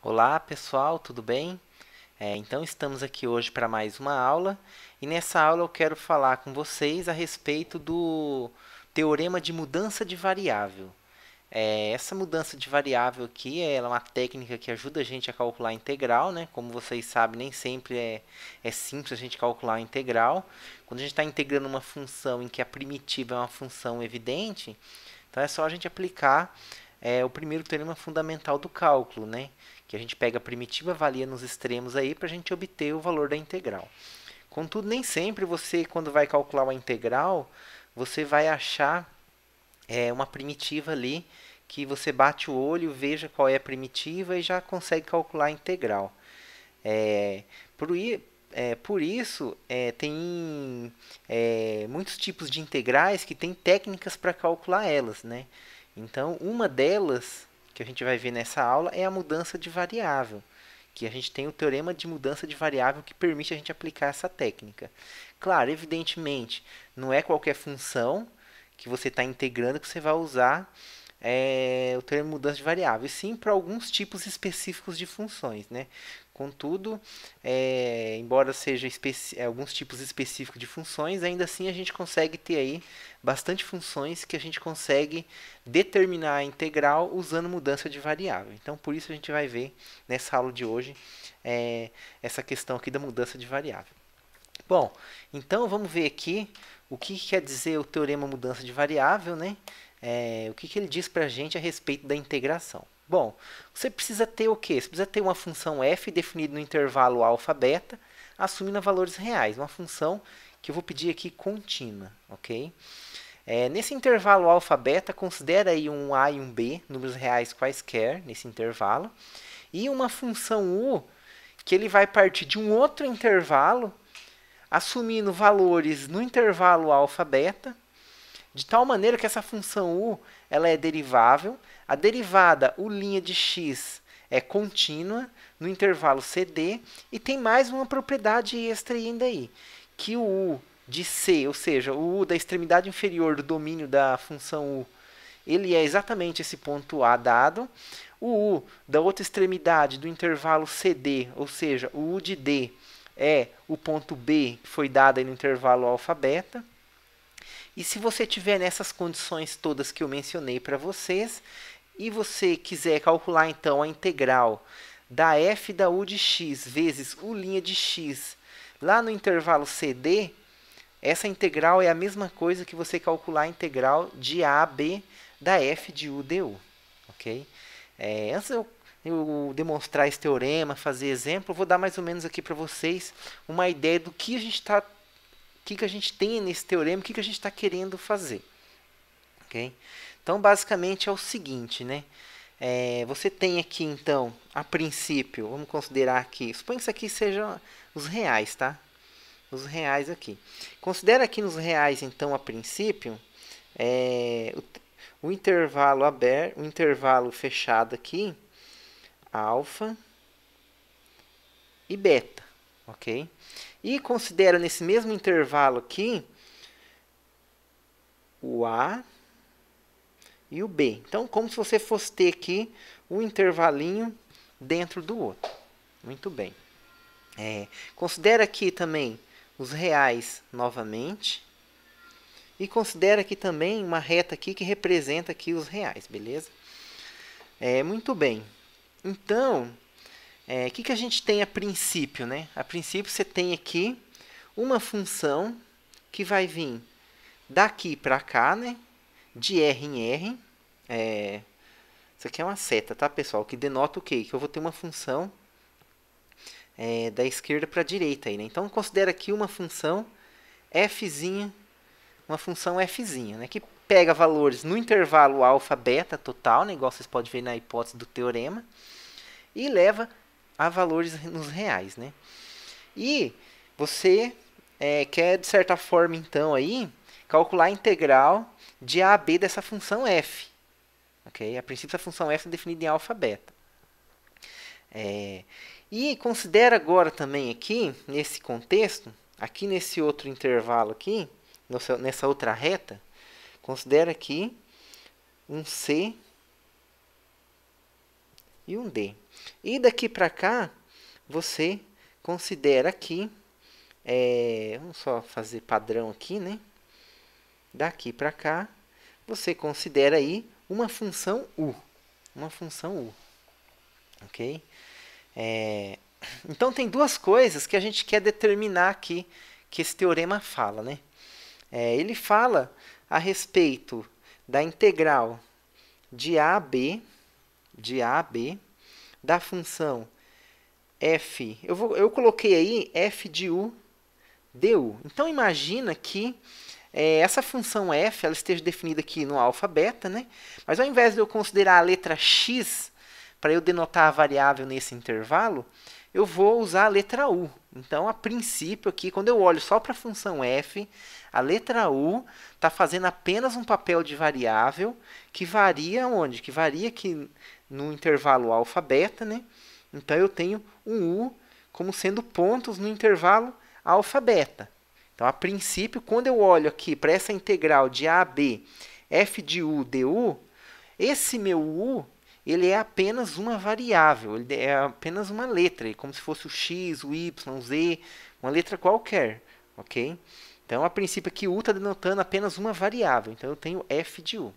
Olá pessoal, tudo bem? Então estamos aqui hoje para mais uma aula e nessa aula eu quero falar com vocês a respeito do teorema de mudança de variável. Essa mudança de variável aqui ela é uma técnica que ajuda a gente a calcular a integral, né? Como vocês sabem, nem sempre é simples a gente calcular a integral. Quando a gente está integrando uma função em que a primitiva é uma função evidente, então é só a gente aplicar o primeiro teorema fundamental do cálculo, né? Que a gente pega a primitiva, avalia nos extremos aí para a gente obter o valor da integral. Contudo, nem sempre você, quando vai calcular uma integral, você vai achar uma primitiva ali que você bate o olho, veja qual é a primitiva e já consegue calcular a integral. É, por, por isso, tem muitos tipos de integrais que têm técnicas para calcular elas, né? Então, uma delas que a gente vai ver nessa aula é a mudança de variável, que a gente tem o teorema de mudança de variável que permite a gente aplicar essa técnica. Claro, evidentemente, não é qualquer função que você está integrando que você vai usar o teorema de mudança de variável, e sim para alguns tipos específicos de funções, né? Contudo, embora seja alguns tipos específicos de funções, ainda assim a gente consegue ter aí bastante funções que a gente consegue determinar a integral usando mudança de variável. Então, por isso a gente vai ver nessa aula de hoje essa questão aqui da mudança de variável. Bom, então vamos ver aqui o que quer dizer o teorema mudança de variável, né? O que ele diz para a gente a respeito da integração. Bom, você precisa ter o quê? Você precisa ter uma função f definida no intervalo alfa beta, assumindo valores reais. Uma função que eu vou pedir aqui contínua, ok? Nesse intervalo alfa beta, considera aí um a e um b, números reais quaisquer, nesse intervalo, e uma função u que ele vai partir de um outro intervalo, assumindo valores no intervalo alfa beta, de tal maneira que essa função u ela é derivável. A derivada u' de x é contínua no intervalo CD e tem mais uma propriedade extra ainda aí, que o u de c, ou seja, o u da extremidade inferior do domínio da função u, ele é exatamente esse ponto A dado. O u da outra extremidade do intervalo CD, ou seja, o u de D, é o ponto B que foi dado aí no intervalo alfa beta. E se você tiver nessas condições todas que eu mencionei para vocês, e você quiser calcular então a integral da f da u de x vezes u' de x lá no intervalo CD, essa integral é a mesma coisa que você calcular a integral de a a b da f de u du. Ok? Antes eu demonstrar esse teorema, fazer exemplo, eu vou dar mais ou menos aqui para vocês uma ideia do que a gente está, que a gente tem nesse teorema, o que a gente está querendo fazer. Ok? Então, basicamente é o seguinte, né? Você tem aqui, então, a princípio, vamos considerar aqui, suponha que isso aqui sejam os reais, tá? Os reais aqui. Considera aqui nos reais, então, a princípio, o intervalo aberto, o intervalo fechado aqui, alfa e beta, ok? E considera nesse mesmo intervalo aqui o A e o B. Então, como se você fosse ter aqui um intervalinho dentro do outro. Muito bem. Considera aqui também os reais novamente. E considera aqui também uma reta aqui que representa aqui os reais, beleza? Muito bem. Então, o que a gente tem a princípio, né? A princípio você tem aqui uma função que vai vir daqui para cá, né? De R em R. Isso aqui é uma seta, tá, pessoal? Que denota o quê? Que eu vou ter uma função da esquerda para a direita aí, né? Então, considera aqui uma função fzinha, né? Que pega valores no intervalo alfa beta total, né? Igual vocês podem ver na hipótese do teorema, e leva a valores nos reais, né? E você quer, de certa forma, então, aí, calcular a integral de a a b dessa função f. Okay? A princípio, essa função f é definida em alfa beta. E considera agora também aqui, nesse contexto, aqui nesse outro intervalo aqui, nessa outra reta, considera aqui um c e um D. E daqui para cá, você considera aqui, vamos só fazer padrão aqui, né? Daqui para cá, você considera aí uma função U. Uma função U. Ok? Então, tem duas coisas que a gente quer determinar aqui, que esse teorema fala, né? Ele fala a respeito da integral de A a B, da função f, eu coloquei aí f de u du. Então, imagina que essa função f ela esteja definida aqui no alfa beta, né? Mas ao invés de eu considerar a letra x para eu denotar a variável nesse intervalo, eu vou usar a letra u. Então, a princípio aqui, quando eu olho só para a função f, a letra u está fazendo apenas um papel de variável que varia onde? Que varia aqui no intervalo alfa beta, né? Então, eu tenho um u como sendo pontos no intervalo alfa beta. Então, a princípio, quando eu olho aqui para essa integral de a a b, f de u du, esse meu u ele é apenas uma variável, ele é apenas uma letra, como se fosse o x, o y, o z, uma letra qualquer, ok? Então, a princípio aqui, u está denotando apenas uma variável, então eu tenho f de u.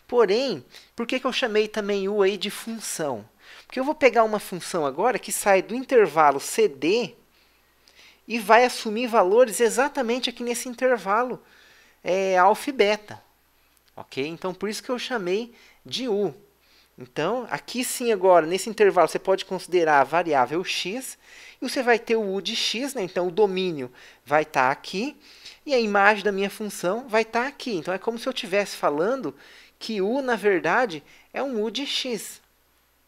Porém, por que eu chamei também u aí de função? Porque eu vou pegar uma função agora que sai do intervalo CD e vai assumir valores exatamente aqui nesse intervalo alfa e beta, ok? Então, por isso que eu chamei de u. Então, aqui sim agora, nesse intervalo, você pode considerar a variável x, e você vai ter o u de x, né? Então, o domínio vai estar aqui, e a imagem da minha função vai estar aqui. Então, é como se eu estivesse falando que u, na verdade, é um u de x.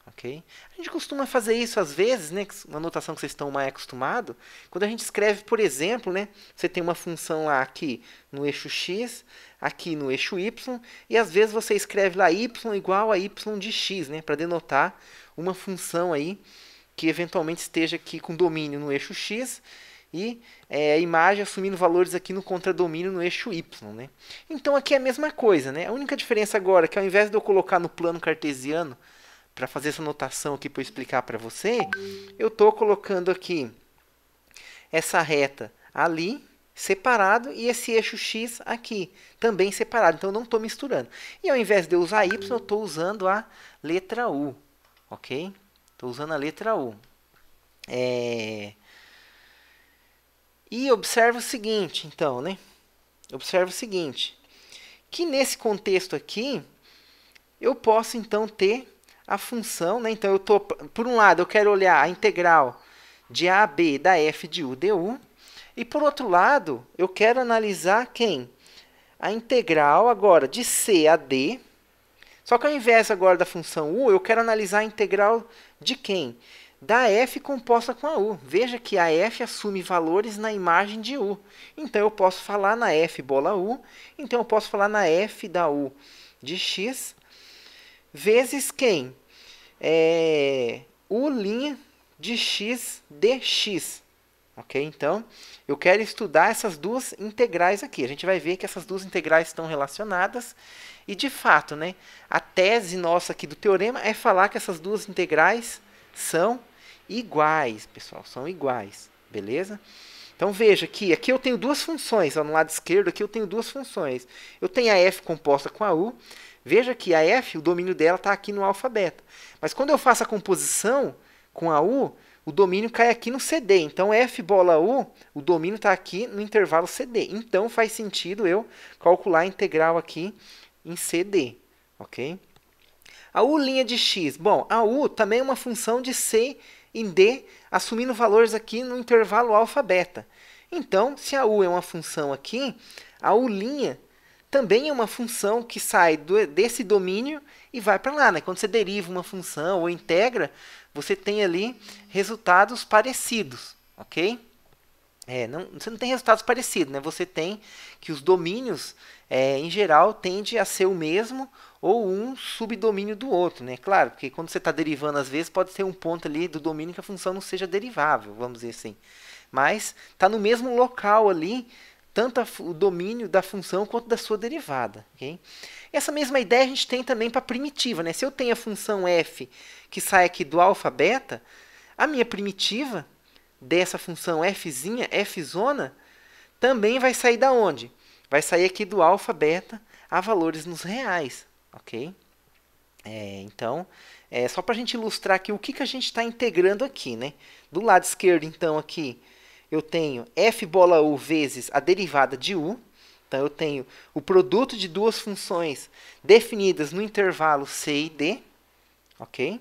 Okay? A gente costuma fazer isso às vezes, né? Uma notação que vocês estão mais acostumados, quando a gente escreve, por exemplo, né? Você tem uma função lá aqui no eixo x, aqui no eixo y, e às vezes você escreve lá y igual a y de x, né? Para denotar uma função aí que eventualmente esteja aqui com domínio no eixo x e a imagem assumindo valores aqui no contradomínio no eixo y, né? Então aqui é a mesma coisa, né? A única diferença agora é que ao invés de eu colocar no plano cartesiano para fazer essa notação aqui para eu explicar para você, eu estou colocando aqui essa reta ali, separado, e esse eixo x aqui, também separado. Então, eu não estou misturando. E ao invés de eu usar y, eu estou usando a letra u. Ok? Estou usando a letra u. E observa o seguinte, então, né? Observa o seguinte, que nesse contexto aqui, eu posso, então, ter a função, né? Então, por um lado, eu quero olhar a integral de a a b da f de u du, e por outro lado, eu quero analisar quem? A integral agora de c a d, só que ao invés agora da função u, eu quero analisar a integral de quem? Da f composta com a u. Veja que a f assume valores na imagem de u. Então, eu posso falar na f bola u, então eu posso falar na f da u de x, vezes quem? U' de x dx. Ok? Então, eu quero estudar essas duas integrais aqui. A gente vai ver que essas duas integrais estão relacionadas. E, de fato, né, a tese nossa aqui do teorema é falar que essas duas integrais são iguais, pessoal. São iguais. Beleza? Então, veja que aqui eu tenho duas funções. Ó, no lado esquerdo, aqui eu tenho duas funções. Eu tenho a f composta com a u. Veja que a f, o domínio dela está aqui no alfa beta. Mas quando eu faço a composição com a u, o domínio cai aqui no CD. Então, f bola u, o domínio está aqui no intervalo CD. Então, faz sentido eu calcular a integral aqui em CD. Ok? A u' de x. Bom, a u também é uma função de c em d, assumindo valores aqui no intervalo alfa beta. Então, se a u é uma função aqui, a u' também é uma função que sai desse domínio e vai para lá, né? Quando você deriva uma função ou integra, você tem ali resultados parecidos, ok? Você não tem resultados parecidos, né? Você tem que os domínios, em geral, tendem a ser o mesmo ou um subdomínio do outro, né? Claro, porque quando você está derivando, às vezes, pode ter um ponto ali do domínio que a função não seja derivável, vamos dizer assim. Mas está no mesmo local ali tanto o domínio da função quanto da sua derivada. Okay? Essa mesma ideia a gente tem também para a primitiva. Né? Se eu tenho a função f que sai aqui do alfa beta, a minha primitiva dessa função fzinha, fzona, também vai sair da onde? Vai sair aqui do alfa beta a valores nos reais. Ok? Então, só para a gente ilustrar aqui o que a gente está integrando aqui. Né? Do lado esquerdo, então, aqui, eu tenho f bola u vezes a derivada de u. Então, eu tenho o produto de duas funções definidas no intervalo c e d. Ok?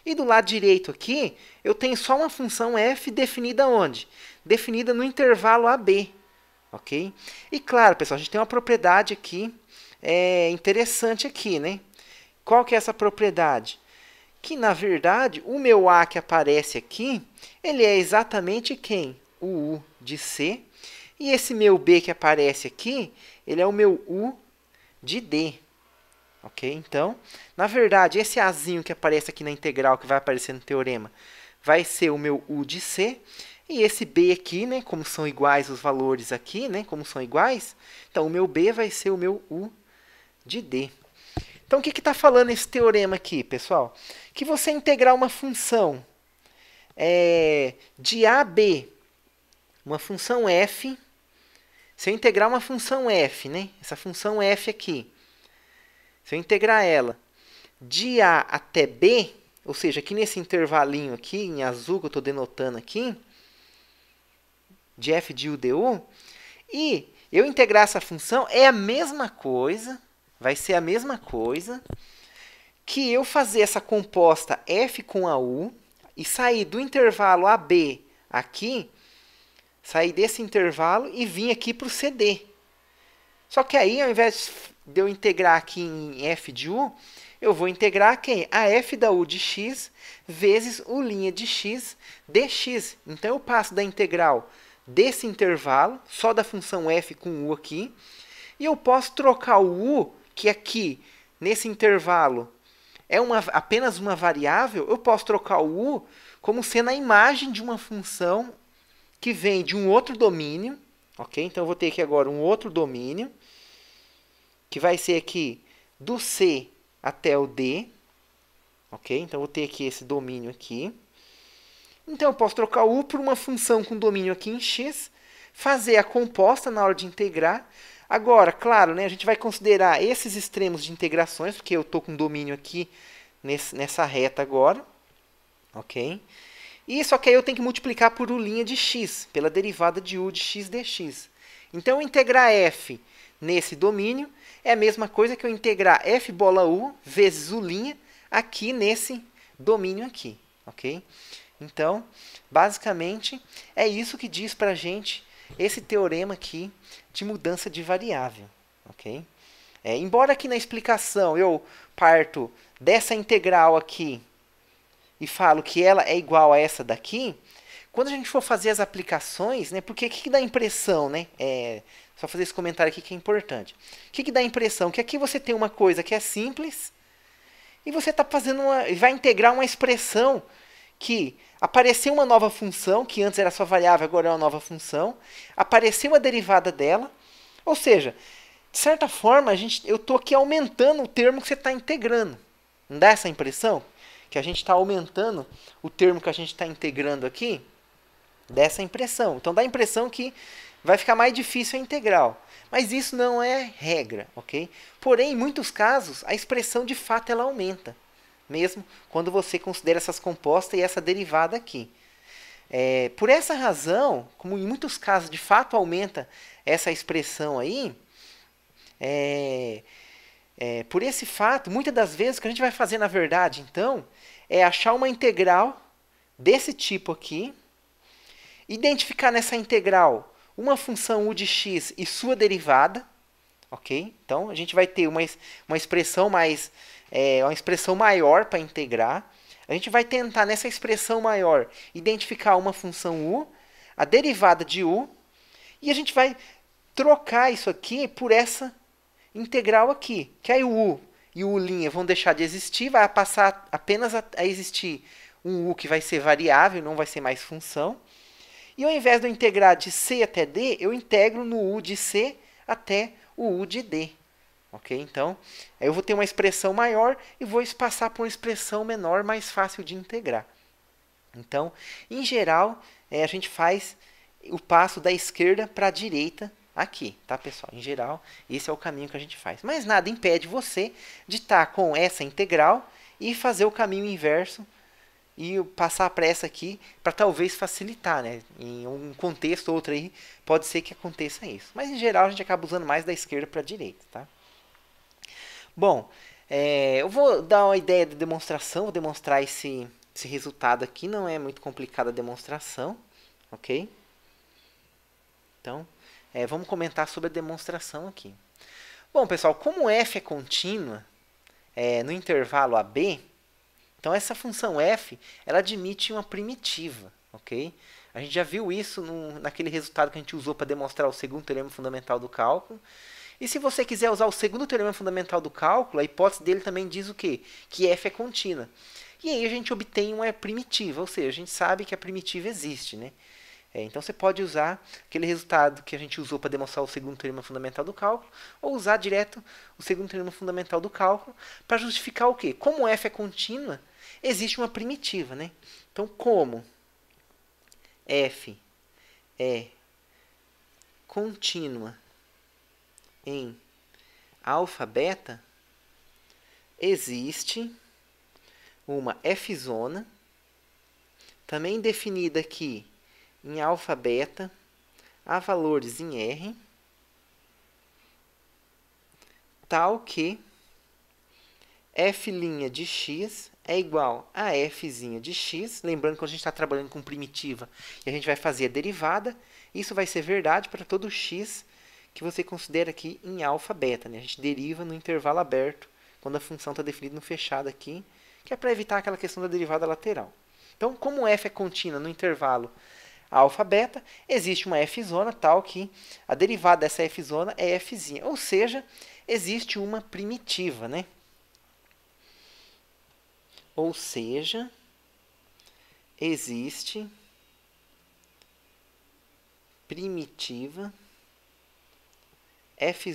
E do lado direito aqui, eu tenho só uma função f definida onde? Definida no intervalo ab. Ok? E claro, pessoal, a gente tem uma propriedade aqui interessante aqui, né? Qual que é essa propriedade? Que, na verdade, o meu a que aparece aqui, ele é exatamente quem? O u de c. E esse meu b que aparece aqui, ele é o meu u de d. Ok? Então, na verdade, esse azinho que aparece aqui na integral, que vai aparecer no teorema, vai ser o meu u de c. E esse b aqui, né, como são iguais os valores aqui, né, como são iguais, então o meu b vai ser o meu u de d. Então, o que está falando esse teorema aqui, pessoal? Que você integrar uma função de a a b, uma função f, se eu integrar uma função f, né, essa função f aqui, se eu integrar ela de a até b, ou seja, aqui nesse intervalinho aqui, em azul que eu estou denotando aqui, de f de u du, e eu integrar essa função é a mesma coisa, vai ser a mesma coisa que eu fazer essa composta f com a u e sair do intervalo AB aqui, sair desse intervalo e vir aqui para o CD. Só que aí, ao invés de eu integrar aqui em f de u, eu vou integrar quem? A f da u de x vezes u' de x dx. Então, eu passo da integral desse intervalo, só da função f com u aqui, e eu posso trocar o u, que aqui, nesse intervalo, é apenas uma variável, eu posso trocar o u como sendo a imagem de uma função que vem de um outro domínio. Ok? Então, eu vou ter aqui agora um outro domínio, que vai ser aqui do c até o d. Ok? Então, eu vou ter aqui esse domínio aqui. Então, eu posso trocar o u por uma função com domínio aqui em x, fazer a composta na hora de integrar. Agora, claro, né, a gente vai considerar esses extremos de integrações, porque eu estou com domínio aqui nessa reta agora. Ok? E só que aí eu tenho que multiplicar por u' de x, pela derivada de u de x dx. Então, integrar f nesse domínio é a mesma coisa que eu integrar f bola u vezes u' aqui nesse domínio aqui. Ok? Então, basicamente, é isso que diz para a gente esse teorema aqui de mudança de variável. Ok? Embora aqui na explicação eu parto dessa integral aqui e falo que ela é igual a essa daqui, quando a gente for fazer as aplicações, né, porque o que dá impressão, né? Só fazer esse comentário aqui que é importante. O que dá impressão? Que aqui você tem uma coisa que é simples e você está fazendo vai integrar uma expressão que apareceu uma nova função, que antes era só variável, agora é uma nova função, apareceu a derivada dela, ou seja, de certa forma, eu estou aqui aumentando o termo que você está integrando. Não dá essa impressão? Que a gente está aumentando o termo que a gente está integrando aqui? Dá essa impressão. Então, dá a impressão que vai ficar mais difícil a integral. Mas isso não é regra, ok? Porém, em muitos casos, a expressão de fato ela aumenta. Mesmo quando você considera essas compostas e essa derivada aqui. Por essa razão, como em muitos casos de fato aumenta essa expressão aí, por esse fato, muitas das vezes o que a gente vai fazer na verdade, então, é achar uma integral desse tipo aqui, identificar nessa integral uma função u de x e sua derivada, ok? Então, a gente vai ter uma expressão uma expressão maior para integrar. A gente vai tentar, nessa expressão maior, identificar uma função u, a derivada de u, e a gente vai trocar isso aqui por essa integral aqui. Que aí o u e o u' vão deixar de existir, vai passar apenas a existir um u que vai ser variável, não vai ser mais função. E ao invés de eu integrar de C até D, eu integro no U de C até o U de D. Ok? Então, aí eu vou ter uma expressão maior e vou passar por uma expressão menor, mais fácil de integrar. Então, em geral, a gente faz o passo da esquerda para a direita aqui, tá, pessoal? Em geral, esse é o caminho que a gente faz. Mas nada impede você de estar com essa integral e fazer o caminho inverso e passar para essa aqui para talvez facilitar, né? Em um contexto ou outro aí, pode ser que aconteça isso. Mas, em geral, a gente acaba usando mais da esquerda para a direita, tá? Bom, eu vou dar uma ideia de demonstração, vou demonstrar esse resultado aqui, não é muito complicada a demonstração, ok? Então, vamos comentar sobre a demonstração aqui. Bom, pessoal, como f é contínua no intervalo AB, então essa função f ela admite uma primitiva, ok? A gente já viu isso naquele resultado que a gente usou para demonstrar o segundo teorema fundamental do cálculo. E se você quiser usar o segundo teorema fundamental do cálculo, a hipótese dele também diz o quê? Que f é contínua. E aí a gente obtém uma primitiva, ou seja, a gente sabe que a primitiva existe, né? Então você pode usar aquele resultado que a gente usou para demonstrar o segundo teorema fundamental do cálculo, ou usar direto o segundo teorema fundamental do cálculo para justificar o quê? Como f é contínua, existe uma primitiva, né? Então, como f é contínua em alfa beta, existe uma f-zona, também definida aqui em alfa beta, a valores em R, tal que f' de x é igual a f' de x. Lembrando que quando a gente está trabalhando com primitiva e a gente vai fazer a derivada, isso vai ser verdade para todo x que você considera aqui em alfa beta, né? A gente deriva no intervalo aberto, quando a função está definida no fechado aqui, que é para evitar aquela questão da derivada lateral. Então, como f é contínua no intervalo alfa beta, existe uma f-zona tal que a derivada dessa f-zona é f', ou seja, existe uma primitiva, né? Ou seja, existe primitiva f'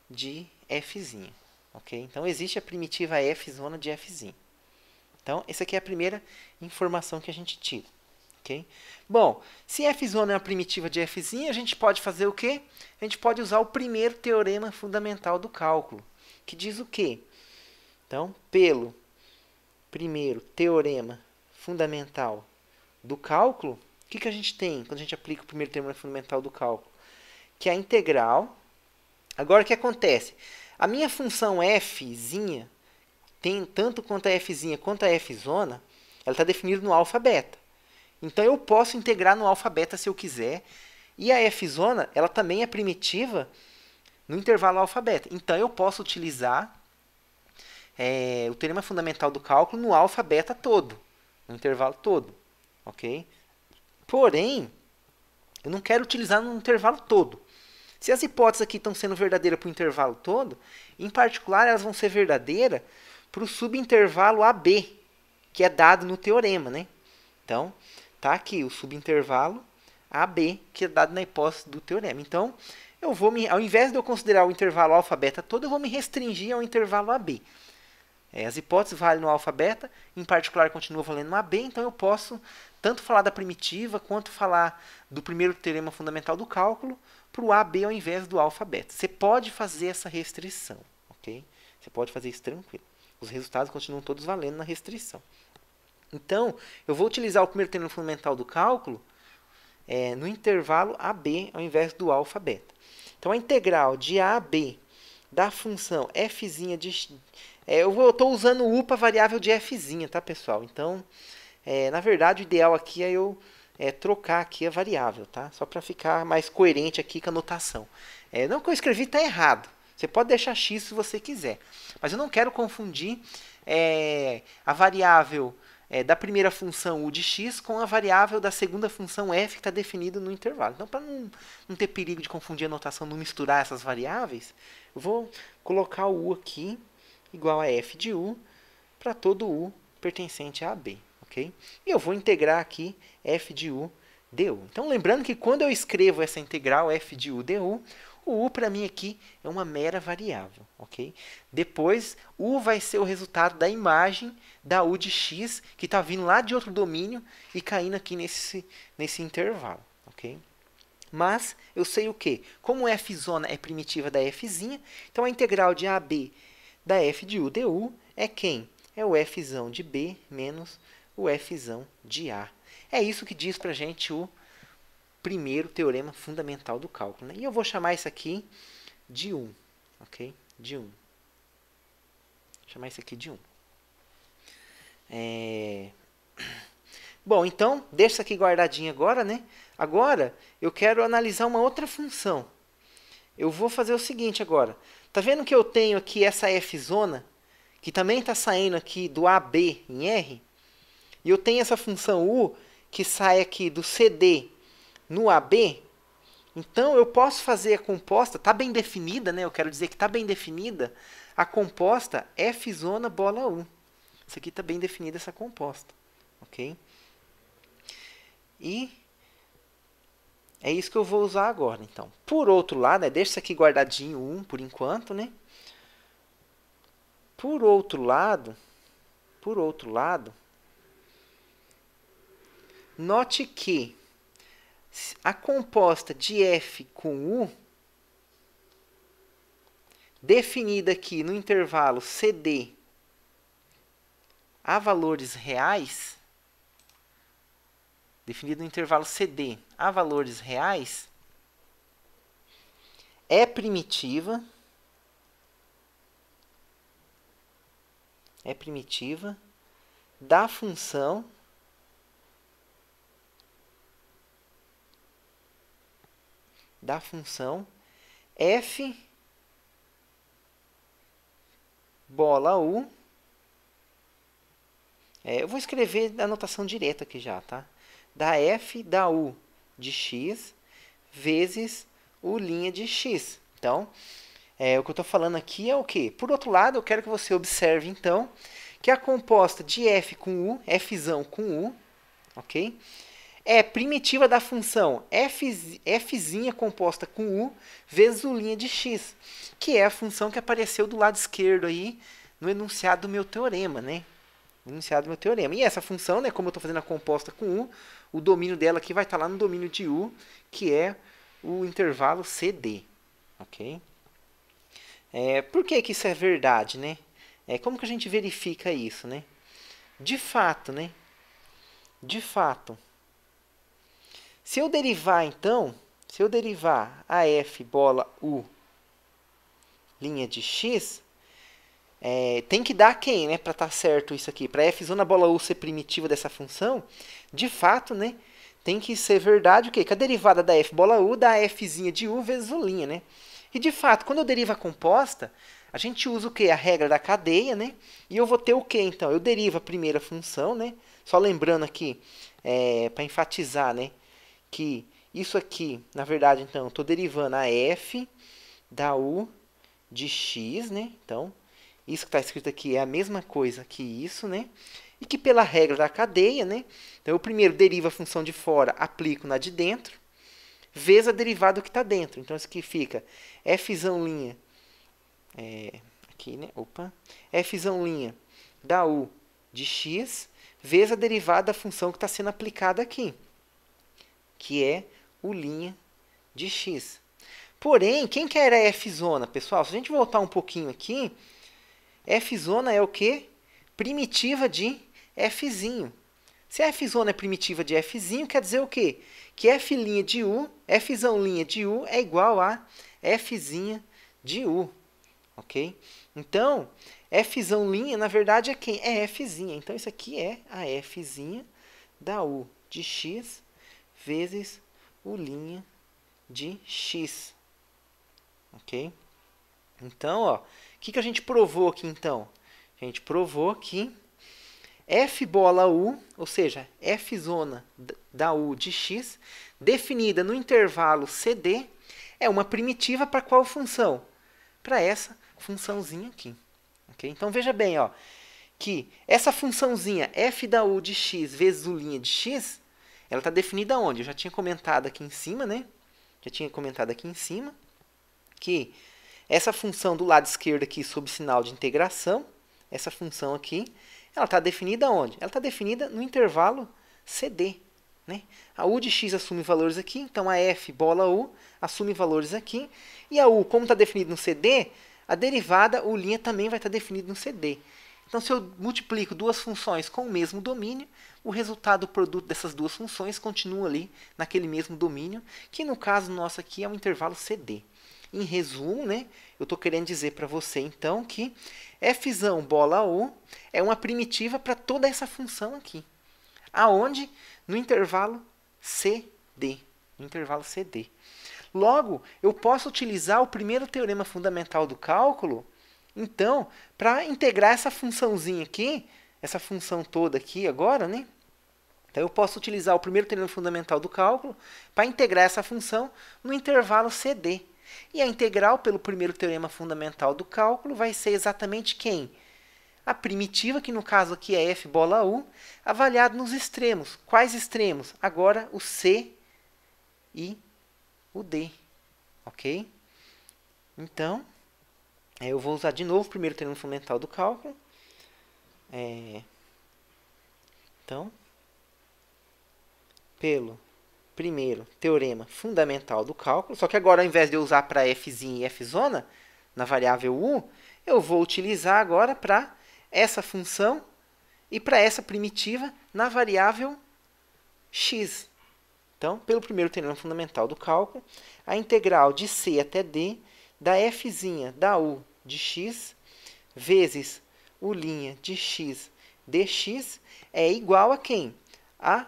de f'. Ok? Então, existe a primitiva f' de f'. Então, essa aqui é a primeira informação que a gente tira. Okay? Bom, se f' é uma primitiva de f', a gente pode fazer o quê? A gente pode usar o primeiro teorema fundamental do cálculo, que diz o quê? Então, pelo primeiro teorema fundamental do cálculo, o que a gente tem quando a gente aplica o primeiro teorema fundamental do cálculo? Que é a integral. Agora, o que acontece? A minha função f', tem tanto quanto a f' quanto a f', ela está definida no alfa beta. Então, eu posso integrar no alfa beta se eu quiser. E a f', ela também é primitiva no intervalo alfa beta. Então, eu posso utilizar o teorema fundamental do cálculo no alfa beta todo, no intervalo todo. Ok? Porém, eu não quero utilizar no intervalo todo. Se as hipóteses aqui estão sendo verdadeiras para o intervalo todo, em particular, elas vão ser verdadeiras para o subintervalo AB, que é dado no teorema, né? Então, está aqui o subintervalo AB, que é dado na hipótese do teorema. Então, ao invés de eu considerar o intervalo alfa beta todo, eu vou me restringir ao intervalo AB. As hipóteses valem no alfa beta, em particular continua valendo no AB, então eu posso tanto falar da primitiva quanto falar do primeiro teorema fundamental do cálculo para o AB ao invés do alfa beta. Você pode fazer essa restrição, ok? Você pode fazer isso tranquilo. Os resultados continuam todos valendo na restrição. Então, eu vou utilizar o primeiro teorema fundamental do cálculo no intervalo AB ao invés do alfa beta. Então, a integral de A a B da função f' de... eu estou usando o u para variável de f', tá, pessoal? Então, na verdade, o ideal aqui é eu trocar aqui a variável, tá? Só para ficar mais coerente aqui com a notação. Não que eu escrevi está errado. Você pode deixar x se você quiser. Mas eu não quero confundir a variável da primeira função u de x com a variável da segunda função f que está definida no intervalo. Então, para não ter perigo de confundir a notação, não misturar essas variáveis, eu vou colocar o u aqui igual a f de u para todo u pertencente a AB. Okay? E eu vou integrar aqui f de u du. Então, lembrando que quando eu escrevo essa integral f de u du, o u para mim aqui é uma mera variável, ok? Depois, u vai ser o resultado da imagem da u de x, que está vindo lá de outro domínio e caindo aqui nesse intervalo, ok? Mas eu sei o quê? Como f zona é primitiva da fzinha, então a integral de AB da f de u du é quem? É o fzão de B menos o fzão de A. É isso que diz para a gente o primeiro teorema fundamental do cálculo, né? E eu vou chamar isso aqui de 1, ok? De 1. Vou chamar isso aqui de 1. Bom, então, deixa isso aqui guardadinho agora, né? Agora, eu quero analisar uma outra função. Eu vou fazer o seguinte agora. Tá vendo que eu tenho aqui essa f-zona, que também está saindo aqui do AB em R? E eu tenho essa função u, que sai aqui do CD no AB. Então, eu posso fazer a composta, está bem definida, né? Eu quero dizer que está bem definida a composta f-zona bola u. Isso aqui está bem definida, essa composta, ok? E é isso que eu vou usar agora, então. Por outro lado, deixa isso aqui guardadinho 1 por enquanto, né? Por outro lado, note que a composta de f com u, definida aqui no intervalo CD a valores reais, definido no intervalo CD a valores reais, é primitiva da função f bola u. Eu vou escrever a notação direta aqui já, tá? Da f da u de x vezes u' de x. Então, o que eu estou falando aqui é o quê? Por outro lado, eu quero que você observe, então, que a composta de f com u, fzão com u, ok? É primitiva da função fzinha composta com u vezes u' de x, que é a função que apareceu do lado esquerdo aí no enunciado do meu teorema, né? E essa função, né, como eu estou fazendo a composta com u, o domínio dela aqui vai estar lá no domínio de u, que é o intervalo CD, ok? Por que isso é verdade, né? Como que a gente verifica isso, né? De fato, se eu derivar, então, a f bola u' de x, tem que dar quem, né, para estar certo isso aqui? Para f zona bola u ser primitiva dessa função, de fato, né, tem que ser verdade o quê? Que a derivada da f bola u dá fzinha de u vezes u', né? E, de fato, quando eu derivo a composta, a gente usa o quê? A regra da cadeia, né? E eu vou ter o quê, então? Eu derivo a primeira função, né? Só lembrando aqui, para enfatizar, né, que isso aqui, na verdade, então, estou derivando a f da u de x, né? Então, isso que está escrito aqui é a mesma coisa que isso, né? E que pela regra da cadeia, né? Então, eu primeiro derivo a função de fora, aplico na de dentro, vezes a derivada do que está dentro. Então, isso aqui fica fzão linha, aqui, né? Fzão linha da u de x, vezes a derivada da função que está sendo aplicada aqui, que é u' de x. Porém, quem que era f-zona, pessoal? Se a gente voltar um pouquinho aqui, f-zona é o quê? Primitiva de fzinho. Se a f-zona é primitiva de fzinho, quer dizer o quê? Que f' de u, fzão' de u é igual a fzinha de u, ok? Então, fzão', na verdade, é quem? É fzinha. Então, isso aqui é a fzinha da u de x vezes u' de x, ok? Então, ó, o que a gente provou aqui, então? A gente provou que f bola u, ou seja, f zona da u de x, definida no intervalo CD, é uma primitiva para qual função? Para essa funçãozinha aqui. Okay? Então, veja bem, ó, que essa funçãozinha f da u de x vezes u' de x Ela está definida onde? Eu já tinha comentado aqui em cima, né? Já tinha comentado aqui em cima que essa função do lado esquerdo aqui sob sinal de integração, essa função aqui, ela está definida onde? Ela está definida no intervalo CD. Né? A u de x assume valores aqui, então a f bola u assume valores aqui. E a u, como está definido no CD, a derivada, u' também vai estar definida no CD. Então, se eu multiplico duas funções com o mesmo domínio, o resultado do produto dessas duas funções continua ali naquele mesmo domínio, que no caso nosso aqui é um intervalo CD. Em resumo, né, eu estou querendo dizer para você, então, que f bola u é uma primitiva para toda essa função aqui. Aonde? No intervalo CD. No intervalo CD. Logo, eu posso utilizar o primeiro teorema fundamental do cálculo, então, para integrar essa funçãozinha aqui, essa função toda aqui agora, né? Então, eu posso utilizar o primeiro teorema fundamental do cálculo para integrar essa função no intervalo CD. E a integral pelo primeiro teorema fundamental do cálculo vai ser exatamente quem? A primitiva, que no caso aqui é f bola u, avaliado nos extremos. Quais extremos? Agora o C e o D. Ok? Então, eu vou usar de novo o primeiro teorema fundamental do cálculo. Então, pelo primeiro teorema fundamental do cálculo, só que agora, ao invés de eu usar para fzinha e fzona, na variável u, eu vou utilizar agora para essa função e para essa primitiva na variável x. Então, pelo primeiro teorema fundamental do cálculo, a integral de c até d da fzinha da u de x vezes u' de x dx é igual a quem? A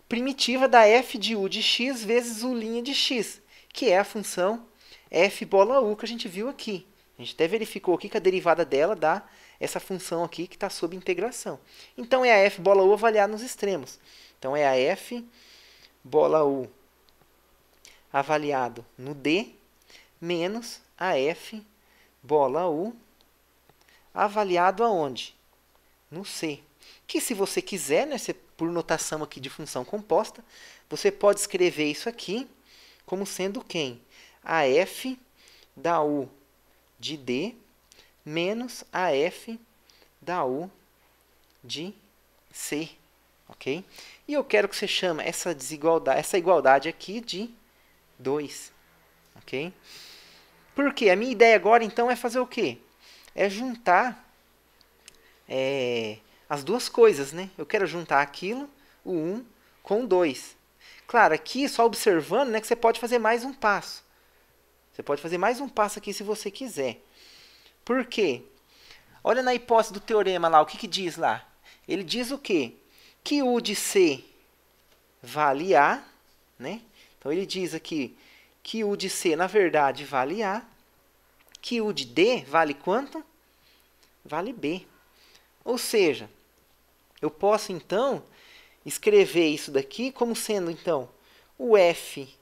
primitiva da f de u de x vezes u' de x, que é a função f bola u que a gente viu aqui. A gente até verificou aqui que a derivada dela dá essa função aqui que está sob integração. Então, é a f bola u avaliada nos extremos. Então, é a f bola u avaliado no D menos a f bola u avaliado aonde? No C. Que se você quiser, né, por notação aqui de função composta, você pode escrever isso aqui como sendo quem? A f da u de D menos a f da u de C. Ok? E eu quero que você chame essa desigualdade, essa igualdade aqui de 2. Ok? Porque a minha ideia agora, então, é fazer o quê? É juntar as duas coisas, né? Eu quero juntar aquilo, o 1, com o 2. Claro, aqui, só observando, né, que você pode fazer mais um passo. Você pode fazer mais um passo aqui se você quiser. Por quê? Olha na hipótese do teorema lá, o que diz lá? Ele diz o quê? Que u de C vale A, né? Então, ele diz aqui que u de C, na verdade, vale A. Que u de D vale quanto? Vale B. Ou seja, eu posso, então, escrever isso daqui como sendo, então, o f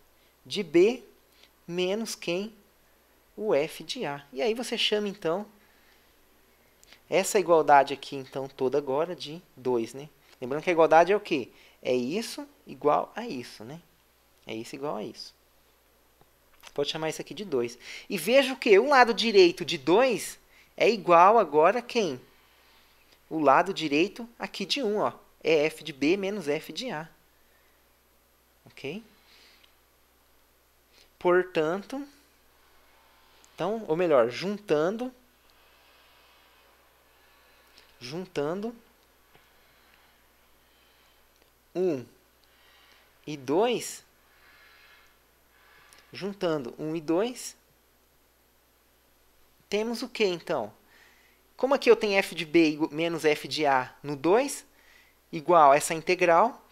de B menos quem? O f de A. E aí você chama, então, essa igualdade aqui, então, toda agora de 2, né? Lembrando que a igualdade é o quê? É isso igual a isso, né? É isso igual a isso. Você pode chamar isso aqui de 2. E veja o quê? O lado direito de 2 é igual agora a quem? O lado direito aqui de 1, ó. É f de B menos f de A. Ok? Portanto, então, ou melhor, juntando 1 e 2, juntando 1 e 2, temos o que, então? Como aqui eu tenho f de B menos f de A no 2, igual a essa integral,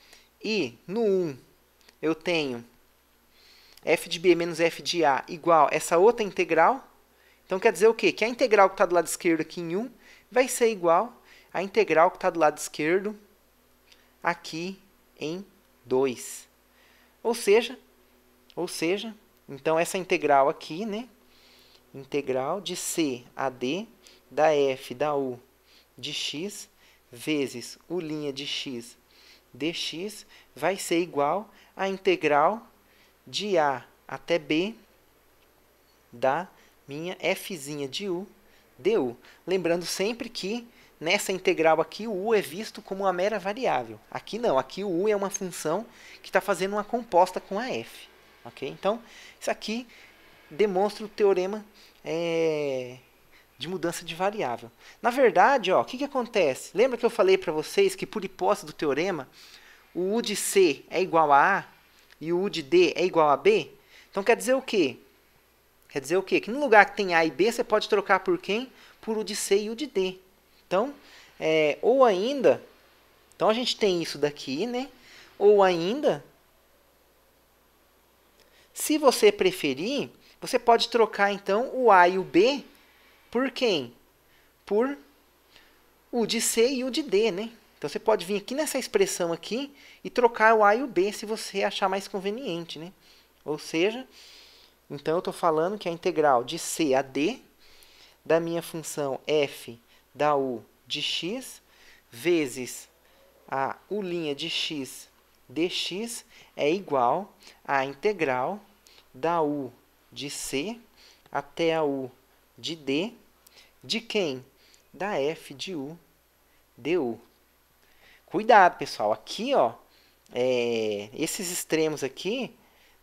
e no 1 eu tenho f de B menos f de A igual a essa outra integral. Então, quer dizer o quê? Que a integral que está do lado esquerdo aqui em 1 vai ser igual à integral que está do lado esquerdo aqui em 2. Ou seja, então essa integral aqui, né? Integral de C a D da f da u de x vezes u' de x dx vai ser igual à integral de a até b da minha fzinha de u du. Lembrando sempre que nessa integral aqui o u é visto como uma mera variável. Aqui não, aqui o u é uma função que está fazendo uma composta com a f. Okay? Então, isso aqui demonstra o teorema de mudança de variável. Na verdade, o que acontece? Lembra que eu falei para vocês que por hipótese do teorema, o u de c é igual a a e o u de d é igual a b? Então quer dizer o quê? Quer dizer o quê? Que no lugar que tem a e b, você pode trocar por quem? Por u de c e u de d. Então, ou ainda, então a gente tem isso daqui, né? Ou ainda, se você preferir, você pode trocar então o a e o b por quem? Por u de c e u de d, né? Então você pode vir aqui nessa expressão aqui e trocar o a e o b se você achar mais conveniente, né? Ou seja, então eu estou falando que a integral de c a d da minha função f da u de x vezes a u' de x dx é igual à integral da u de c até a u de d de quem? Da f de u du. Cuidado, pessoal. Aqui, esses extremos aqui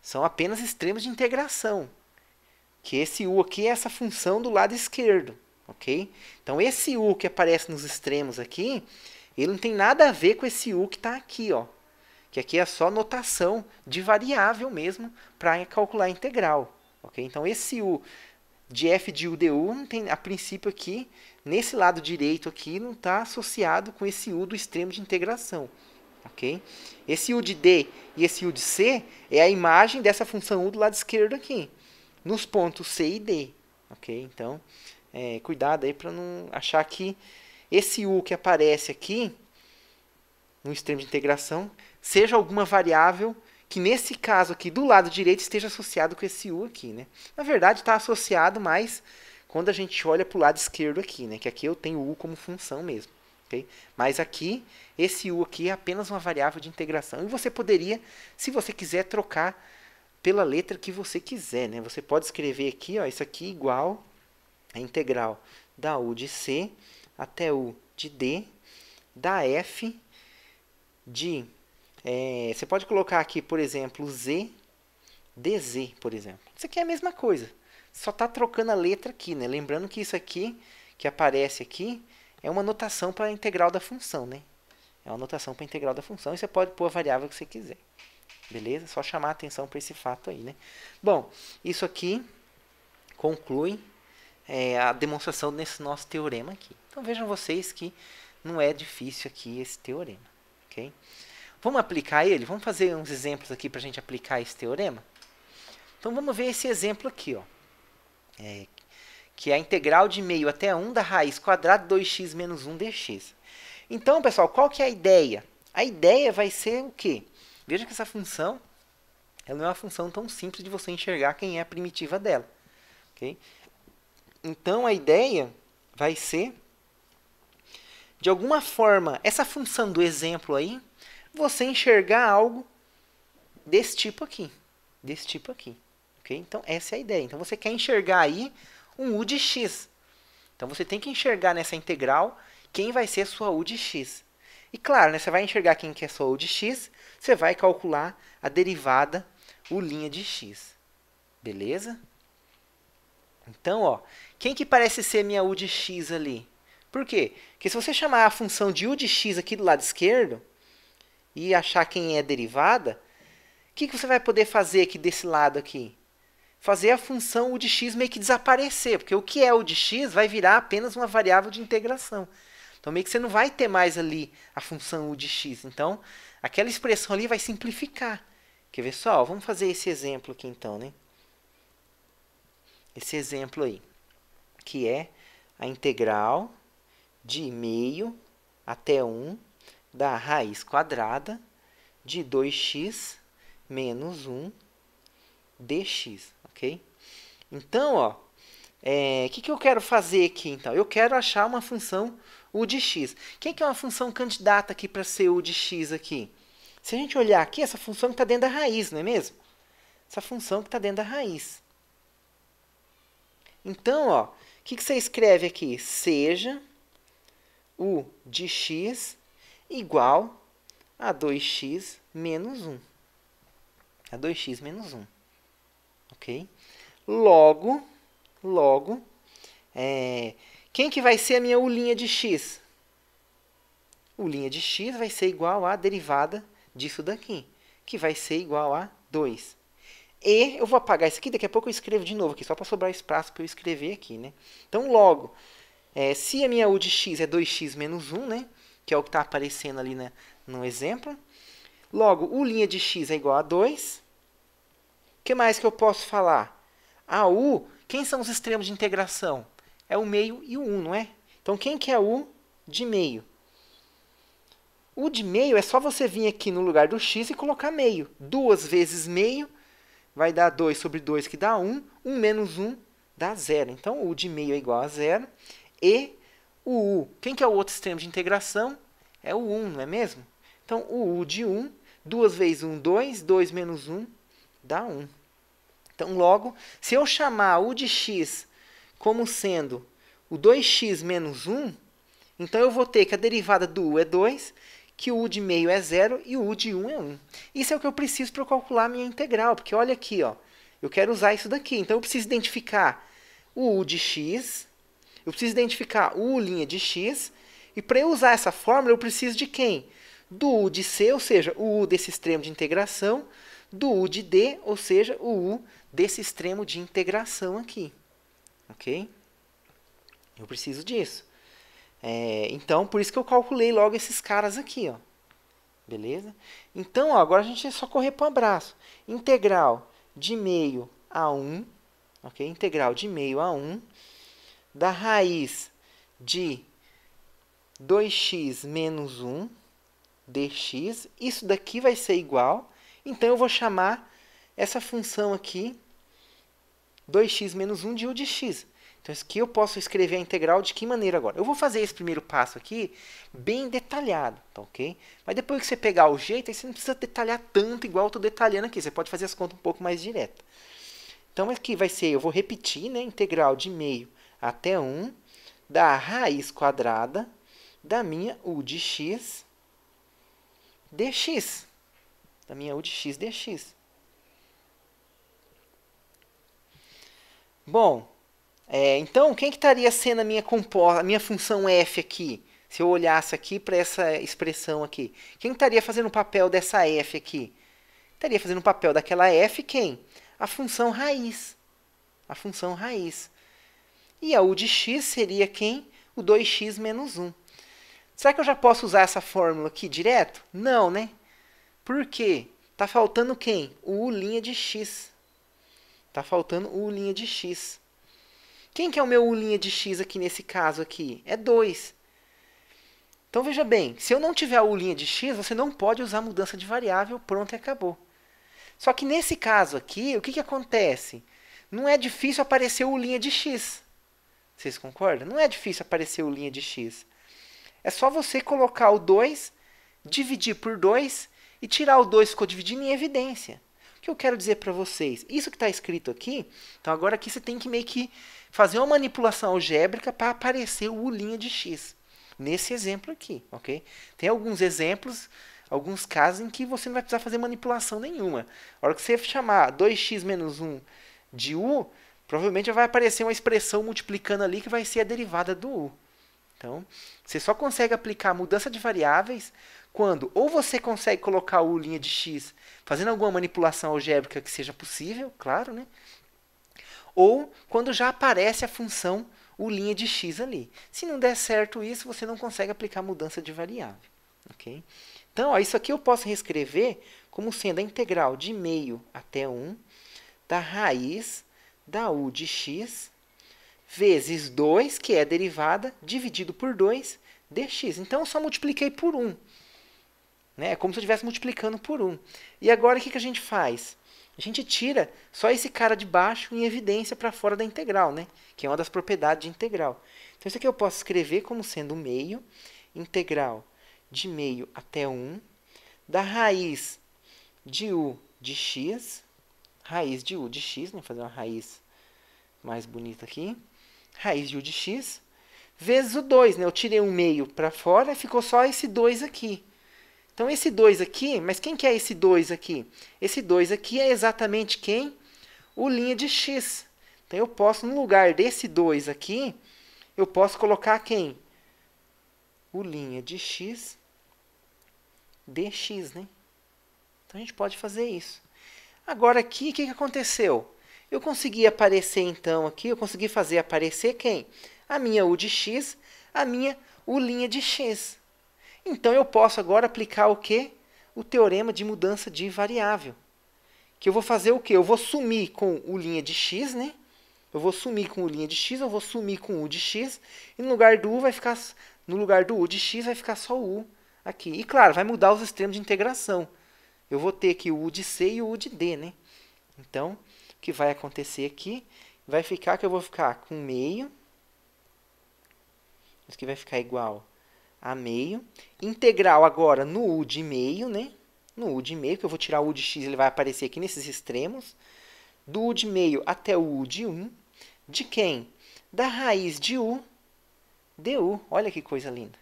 são apenas extremos de integração. Que esse u aqui é essa função do lado esquerdo. Ok? Então, esse u que aparece nos extremos aqui, ele não tem nada a ver com esse u que está aqui. Que aqui é só notação de variável mesmo para calcular a integral. Ok? Então, esse u de f de u du, não tem, a princípio aqui, nesse lado direito aqui, não está associado com esse u do extremo de integração. Ok? Esse u de d e esse u de c é a imagem dessa função u do lado esquerdo aqui, nos pontos c e d. Ok? Então, cuidado aí para não achar que esse u que aparece aqui, no extremo de integração, seja alguma variável que nesse caso aqui do lado direito esteja associado com esse u aqui, né? Na verdade está associado mais quando a gente olha para o lado esquerdo aqui, né? Que aqui eu tenho u como função mesmo, ok? Mas aqui, esse u aqui é apenas uma variável de integração. E você poderia, se você quiser, trocar pela letra que você quiser, né? Você pode escrever aqui, isso aqui igual a integral da u de c até u de d da f de... você pode colocar aqui, por exemplo, z dz, por exemplo. Isso aqui é a mesma coisa. Só está trocando a letra aqui, né? Lembrando que isso aqui, que aparece aqui, é uma notação para a integral da função, né? É uma notação para a integral da função. E você pode pôr a variável que você quiser. Beleza? Só chamar a atenção para esse fato aí, né? Bom, isso aqui conclui a demonstração desse nosso teorema aqui. Então, vejam vocês que não é difícil aqui esse teorema. Ok? Vamos aplicar ele? Vamos fazer uns exemplos aqui para a gente aplicar esse teorema? Então, vamos ver esse exemplo aqui, que é a integral de meio até 1 da raiz quadrada de 2x menos 1 dx. Então, pessoal, qual que é a ideia? A ideia vai ser o quê? Veja que essa função ela não é uma função tão simples de você enxergar quem é a primitiva dela. Okay? Então, a ideia vai ser, de alguma forma, essa função do exemplo aí, você enxergar algo desse tipo aqui. Desse tipo aqui. Okay? Então, essa é a ideia. Então, você quer enxergar aí um u de x. Então, você tem que enxergar nessa integral quem vai ser a sua u de x. E, claro, né, você vai enxergar quem que é a sua u de x, você vai calcular a derivada u' de x. Beleza? Então, quem que parece ser minha u de x ali? Por quê? Porque se você chamar a função de u de x aqui do lado esquerdo e achar quem é a derivada, o que você vai poder fazer aqui desse lado aqui? Fazer a função u de x meio que desaparecer, porque o que é u de x vai virar apenas uma variável de integração. Então, meio que você não vai ter mais ali a função u de x. Então, aquela expressão ali vai simplificar. Quer ver só? Vamos fazer esse exemplo aqui, então, né? Esse exemplo aí, que é a integral de meio até 1 da raiz quadrada de 2x menos 1 dx, ok? Então, o que eu quero fazer aqui, então? Eu quero achar uma função u de x. Quem que é uma função candidata aqui para ser u de x aqui? Se a gente olhar aqui, essa função que está dentro da raiz, não é mesmo? Essa função que está dentro da raiz. Então, ó, o que você escreve aqui? Seja u de x igual a 2x menos 1. A 2x menos 1. Ok? Logo, quem que vai ser a minha u'inha de x? U'inha de x vai ser igual à derivada disso daqui, que vai ser igual a 2. E eu vou apagar isso aqui, daqui a pouco eu escrevo de novo aqui, só para sobrar espaço para eu escrever aqui, né? Então, logo, se a minha u de x é 2x menos 1, né? Que é o que está aparecendo ali, né, no exemplo. Logo, u'inha de x é igual a 2. O que mais que eu posso falar? A u, quem são os extremos de integração? É o meio e o 1, não é? Então, quem que é u de meio? O de meio é só você vir aqui no lugar do x e colocar meio. 2 vezes meio vai dar 2 sobre 2, que dá 1. 1 menos 1 dá 0. Então, o de meio é igual a 0. E o u, quem que é o outro extremo de integração? É o 1, não é mesmo? Então, o u de 1, 2 vezes 1, 2. 2 menos 1 dá 1. Então, logo, se eu chamar u de x como sendo o 2x menos 1, então eu vou ter que a derivada do u é 2, que o u de meio é 0 e o u de 1 é 1. Isso é o que eu preciso para calcular a minha integral, porque olha aqui, ó, eu quero usar isso daqui. Então, eu preciso identificar o u de x, eu preciso identificar o u'inha de x, e para eu usar essa fórmula, eu preciso de quem? Do u de c, ou seja, o u desse extremo de integração, do u de d, ou seja, o u desse extremo de integração aqui. Ok? Eu preciso disso. Então, por isso que eu calculei logo esses caras aqui, ó. Beleza? Então, ó, agora a gente é só correr para o abraço. Integral de meio a 1, ok? Integral de meio a 1 da raiz de 2x menos 1 dx. Isso daqui vai ser igual. Então, eu vou chamar essa função aqui, 2x menos 1, de u de x. Então, isso aqui eu posso escrever a integral de que maneira agora? Eu vou fazer esse primeiro passo aqui bem detalhado, tá ok? Mas depois que você pegar o jeito, aí você não precisa detalhar tanto igual eu estou detalhando aqui. Você pode fazer as contas um pouco mais direto. Então, aqui vai ser, eu vou repetir, né? Integral de meio até 1 da raiz quadrada da minha u de x dx. Da minha u de x dx. Bom, então, quem que estaria sendo a minha função f aqui? Se eu olhasse aqui para essa expressão aqui. Quem estaria fazendo o papel dessa f aqui? Estaria fazendo o papel daquela f quem? A função raiz. A função raiz. E a u de x seria quem? O 2x menos 1. Será que eu já posso usar essa fórmula aqui direto? Não, né? Por quê? Está faltando quem? O u'inha de x. Está faltando o u'inha de x. Quem que é o meu u'inha de x aqui nesse caso aqui? É 2. Então, veja bem, se eu não tiver a u'inha de x, você não pode usar mudança de variável, pronto e acabou. Só que nesse caso aqui, o que, que acontece? Não é difícil aparecer o u'inha de x. Vocês concordam? Não é difícil aparecer o u'inha de x. É só você colocar o 2, dividir por 2 e tirar o 2 que ficou dividindo em evidência. O que eu quero dizer para vocês? Isso que está escrito aqui, então agora aqui você tem que meio que fazer uma manipulação algébrica para aparecer o u'inha de x. Nesse exemplo aqui, ok? Tem alguns exemplos, alguns casos em que você não vai precisar fazer manipulação nenhuma. A hora que você chamar 2x menos 1 de u, provavelmente vai aparecer uma expressão multiplicando ali que vai ser a derivada do u. Então, você só consegue aplicar a mudança de variáveis quando ou você consegue colocar o u'inha de x fazendo alguma manipulação algébrica que seja possível, claro, né? Ou quando já aparece a função u'inha de x ali. Se não der certo isso, você não consegue aplicar mudança de variável. Okay? Então, ó, isso aqui eu posso reescrever como sendo a integral de meio até 1 da raiz da u de x vezes 2, que é a derivada, dividido por 2 dx. Então, eu só multipliquei por 1. Né? É como se eu estivesse multiplicando por 1. E agora, o que a gente faz? A gente tira só esse cara de baixo em evidência para fora da integral, né? Que é uma das propriedades de integral. Então, isso aqui eu posso escrever como sendo meio, integral de meio até 1, da raiz de u de x, raiz de u de x, vou fazer uma raiz mais bonita aqui, raiz de u de x, vezes o 2, né? Eu tirei um meio para fora e ficou só esse 2 aqui. Então, esse 2 aqui, mas quem que é esse 2 aqui? Esse 2 aqui é exatamente quem? O linha de x. Então, eu posso, no lugar desse 2 aqui, eu posso colocar quem? O linha de x dx, né? Então, a gente pode fazer isso. Agora, aqui, o que aconteceu? Eu consegui aparecer, então, aqui, eu consegui fazer aparecer quem? A minha u de x, a minha u' de x. Então, eu posso agora aplicar o quê? O teorema de mudança de variável. Que eu vou fazer o quê? Eu vou sumir com u' de x, né? Eu vou sumir com u' de x, eu vou sumir com u de x, e no lugar do u vai ficar, no lugar do u de x vai ficar só o u aqui. E claro, vai mudar os extremos de integração. Eu vou ter aqui o u de c e o u de d, né? Então, o que vai acontecer aqui? Vai ficar que eu vou ficar com meio. Isso aqui vai ficar igual a meio. Integral agora no u de meio, né? No u de meio, que eu vou tirar o u de x, ele vai aparecer aqui nesses extremos. Do u de meio até o u de 1. De quem? Da raiz de u du. Olha que coisa linda.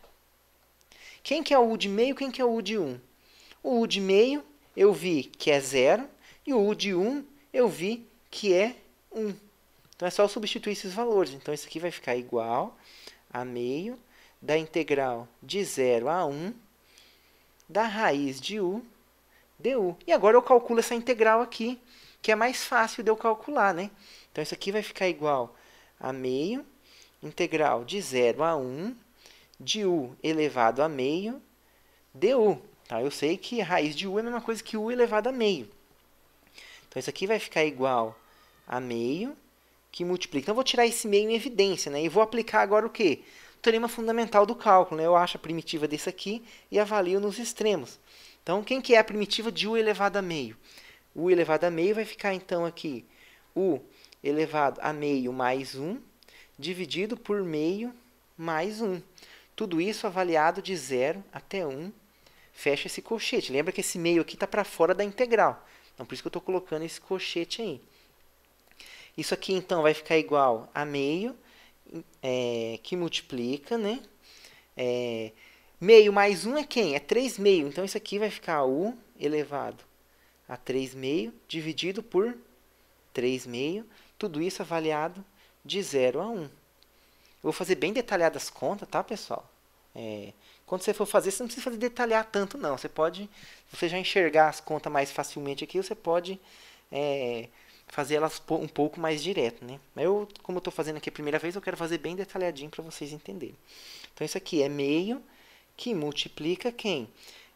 Quem que é o u de meio? Quem que é o u de 1? O u de meio eu vi que é 0. E o u de 1 eu vi que é 1. Então, é só substituir esses valores. Então, isso aqui vai ficar igual a meio da integral de 0 a 1 da raiz de u du. E agora eu calculo essa integral aqui, que é mais fácil de eu calcular, né? Então, isso aqui vai ficar igual a meio integral de 0 a 1 de u elevado a meio du. Tá? Eu sei que a raiz de u é a mesma coisa que u elevado a meio. Então, isso aqui vai ficar igual a meio, que multiplica. Então, eu vou tirar esse meio em evidência, né? E vou aplicar agora o quê? O teorema fundamental do cálculo, né? Eu acho a primitiva desse aqui e avalio nos extremos. Então, quem que é a primitiva de u elevado a meio? U elevado a meio vai ficar, então, aqui u elevado a meio mais 1, dividido por meio mais 1. Tudo isso avaliado de 0 até 1. Fecha esse colchete. Lembra que esse meio aqui está para fora da integral. Então, por isso que eu estou colocando esse colchete aí. Isso aqui, então, vai ficar igual a meio, que multiplica, né? Meio mais 1 é quem? É 3 meio. Então, isso aqui vai ficar u elevado a 3 meio, dividido por 3 meio. Tudo isso avaliado de 0 a 1. Eu vou fazer bem detalhadas as contas, tá, pessoal? Quando você for fazer, você não precisa fazer detalhar tanto, não. Você pode, se você já enxergar as contas mais facilmente aqui, você pode fazer elas um pouco mais direto, né? Mas eu, como eu estou fazendo aqui a primeira vez, eu quero fazer bem detalhadinho para vocês entenderem. Então, isso aqui é meio que multiplica quem?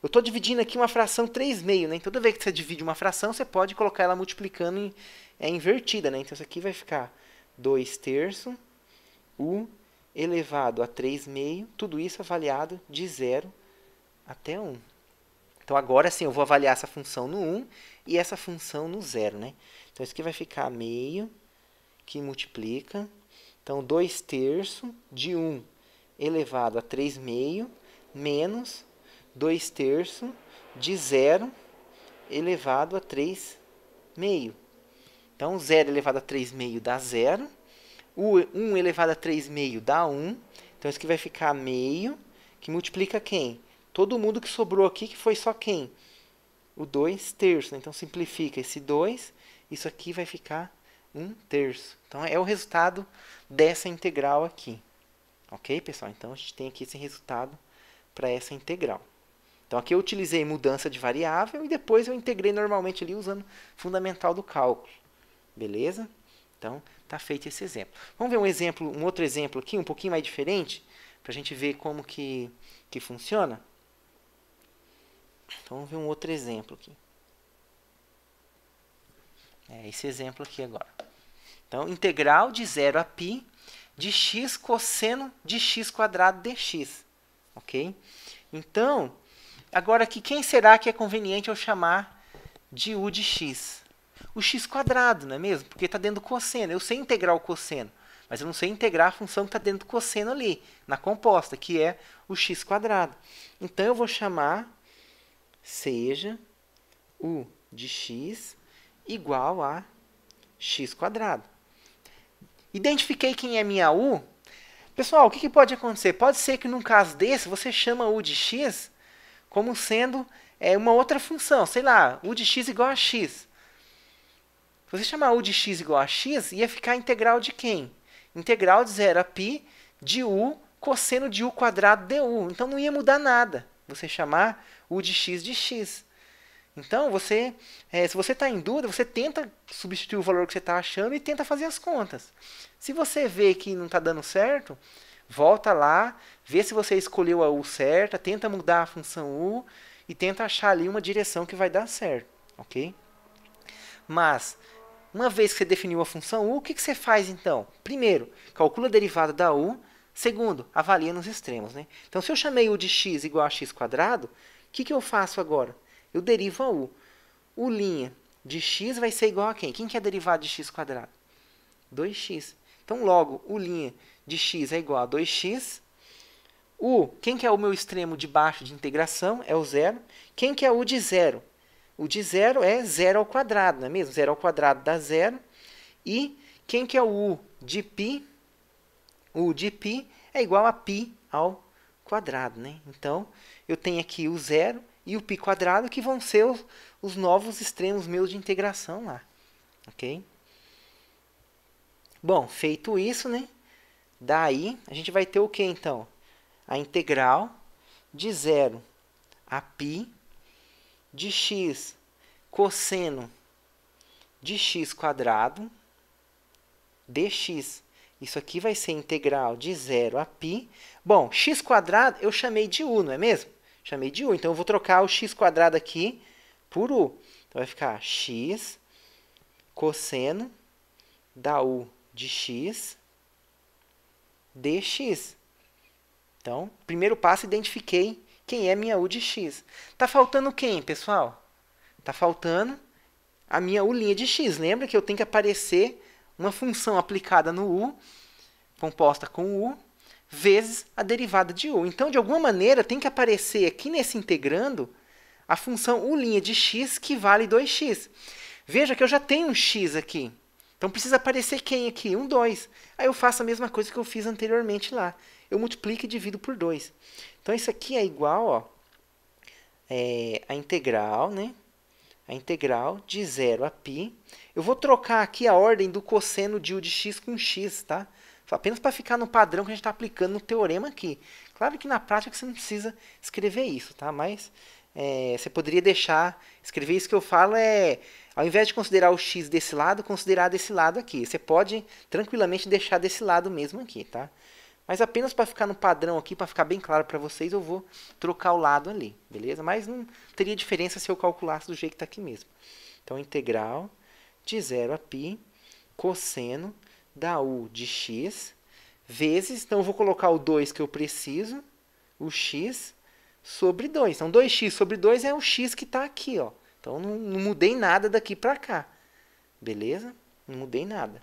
Eu estou dividindo aqui uma fração 3 meio, né? Toda vez que você divide uma fração, você pode colocar ela multiplicando invertida, né? Então, isso aqui vai ficar 2 terços u elevado a 3 meio, tudo isso avaliado de 0 até 1. Então, agora sim, eu vou avaliar essa função no 1 e essa função no 0, né? Então, isso aqui vai ficar meio, que multiplica. Então, 2 terços de 1 elevado a 3 meio, menos 2 terços de 0 elevado a 3 meio. Então, 0 elevado a 3 meio dá 0. O 1 elevado a 3 meio dá 1. Então, isso aqui vai ficar meio, que multiplica quem? Todo mundo que sobrou aqui, que foi só quem? O 2 terços. Então, simplifica esse 2. Isso aqui vai ficar 1 terço. Então, é o resultado dessa integral aqui. Ok, pessoal? Então, a gente tem aqui esse resultado para essa integral. Então, aqui eu utilizei mudança de variável e depois eu integrei normalmente ali usando fundamental do cálculo. Beleza? Então, está feito esse exemplo. Vamos ver um outro exemplo aqui, um pouquinho mais diferente, para a gente ver como que funciona. Então, vamos ver um outro exemplo aqui. Esse exemplo aqui agora. Então, integral de 0 a π de x cosseno de x quadrado dx. Ok? Então, agora aqui, quem será que é conveniente eu chamar de u de x? O x quadrado, não é mesmo? Porque está dentro do cosseno. Eu sei integrar o cosseno, mas eu não sei integrar a função que está dentro do cosseno ali, na composta, que é o x quadrado. Então, eu vou chamar seja u de x igual a x quadrado. Identifiquei quem é minha u. Pessoal, o que pode acontecer? Pode ser que num caso desse, você chama u de x como sendo uma outra função. Sei lá, u de x igual a x. Se você chamar u de x igual a x, ia ficar a integral de quem? Integral de 0 a π de u cosseno de u quadrado du. Então, não ia mudar nada você chamar u de x. Então, se você está em dúvida, você tenta substituir o valor que você está achando e tenta fazer as contas. Se você vê que não está dando certo, volta lá, vê se você escolheu a u certa, tenta mudar a função u e tenta achar ali uma direção que vai dar certo, ok? Mas, uma vez que você definiu a função u, o que você faz então? Primeiro, calcula a derivada da u. Segundo, avalia nos extremos, né? Então, se eu chamei u de x igual a x quadrado, o que eu faço agora? Eu derivo a u. U' de x vai ser igual a quem? Quem que é a derivada de x quadrado? 2x. Então, logo, U' de x é igual a 2x. Quem que é o meu extremo de baixo de integração? É o zero. Quem que é u de zero? O de zero é 0 ao quadrado, não é mesmo? 0 ao quadrado dá 0. E quem que é o u de π? O u de π é igual a π ao quadrado, né? Então, eu tenho aqui o zero e o π quadrado, que vão ser os novos extremos meus de integração lá. Ok? Bom, feito isso, né? Daí, a gente vai ter o que, então? A integral de 0 a π de x cosseno de x quadrado dx. Isso aqui vai ser integral de 0 a π. Bom, x quadrado eu chamei de u, não é mesmo? Chamei de u. Então, eu vou trocar o x quadrado aqui por u. Então, vai ficar x cosseno da u de x dx. Então, primeiro passo, identifiquei quem é minha u de x. Está faltando quem, pessoal? Está faltando a minha u' de x. Lembra que eu tenho que aparecer uma função aplicada no u, composta com u, vezes a derivada de u. Então, de alguma maneira, tem que aparecer aqui nesse integrando a função u' de x, que vale 2x. Veja que eu já tenho um x aqui. Então, precisa aparecer quem aqui? 2. Aí eu faço a mesma coisa que eu fiz anteriormente lá. Eu multiplico e divido por 2. Então, isso aqui é igual a integral, né? A integral de 0 a π. Eu vou trocar aqui a ordem do cosseno de u de x com x, tá? Apenas para ficar no padrão que a gente está aplicando no teorema aqui. Claro que na prática você não precisa escrever isso, tá? Mas você poderia escrever isso que eu falo ao invés de considerar o x desse lado, considerar desse lado aqui. Você pode tranquilamente deixar desse lado mesmo aqui, tá? Mas apenas para ficar no padrão aqui, para ficar bem claro para vocês, eu vou trocar o lado ali, beleza? Mas não teria diferença se eu calculasse do jeito que está aqui mesmo. Então, integral de 0 a π cosseno da u de x vezes, então eu vou colocar o 2 que eu preciso, o x sobre 2. Então, 2x sobre 2 é o x que está aqui, ó. Então, não mudei nada daqui para cá, beleza? Não mudei nada.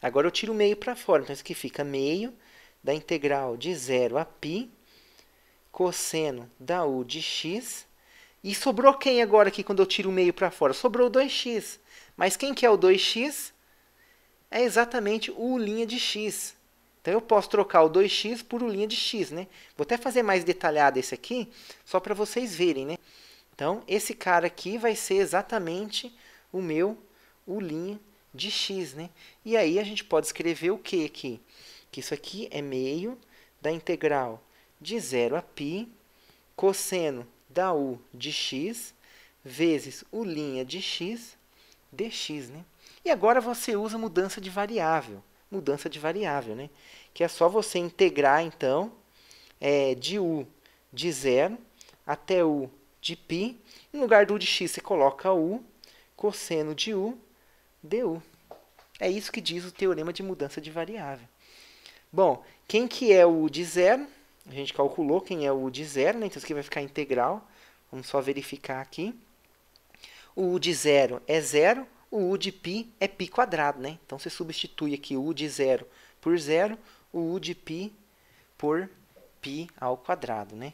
Agora, eu tiro o meio para fora. Então, isso aqui fica meio da integral de 0 a π cosseno da u de x. E sobrou quem agora aqui quando eu tiro o meio para fora? Sobrou 2x. Mas quem que é o 2x? É exatamente o u' de x. Então, eu posso trocar o 2x por u' de x, né? Vou até fazer mais detalhado esse aqui, só para vocês verem, né? Então, esse cara aqui vai ser exatamente o meu u' de x, né? E aí, a gente pode escrever o que aqui? Que isso aqui é meio da integral de 0 a π cosseno da u de x vezes u' de x dx, né? E agora você usa mudança de variável. Mudança de variável, né? Que é só você integrar, então, de u de 0 até u de π. Em lugar do u de x, você coloca u cosseno de u du. É isso que diz o teorema de mudança de variável. Bom, quem que é o u de 0? A gente calculou quem é o u de 0, né? Então, isso aqui vai ficar integral. Vamos só verificar aqui. O u de 0 é 0. O u de π é π quadrado, né? Então, você substitui aqui o u de 0 por 0, o u de π por π ao quadrado, né?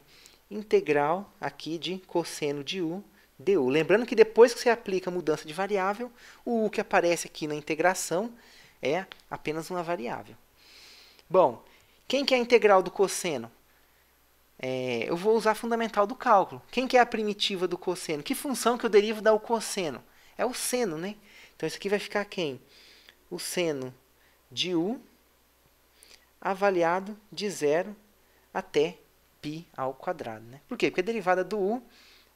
integral aqui de cosseno de u du. Lembrando que depois que você aplica a mudança de variável, o u que aparece aqui na integração é apenas uma variável. Bom, quem que é a integral do cosseno? Eu vou usar a fundamental do cálculo. Quem que é a primitiva do cosseno? Que função que eu derivo dá o cosseno? É o seno, né? Então, isso aqui vai ficar quem? O seno de u avaliado de 0 até π ao quadrado. Né? Por quê? Porque a derivada do u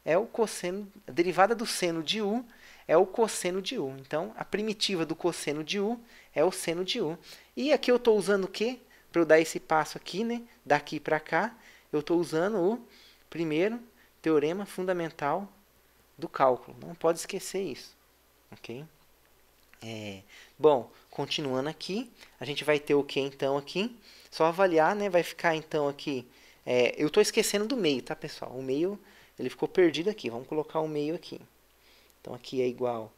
é o cosseno, a derivada do seno de u é o cosseno de u. Então, a primitiva do cosseno de u é o seno de u. E aqui eu estou usando o quê? Para eu dar esse passo aqui, né? Daqui para cá, eu estou usando o primeiro teorema fundamental do cálculo. Não pode esquecer isso. Ok? Bom, continuando aqui, a gente vai ter o que então aqui? Só avaliar, né? Vai ficar então aqui... eu estou esquecendo do meio, tá, pessoal? O meio, ele ficou perdido aqui. Vamos colocar o meio aqui. Então, aqui é igual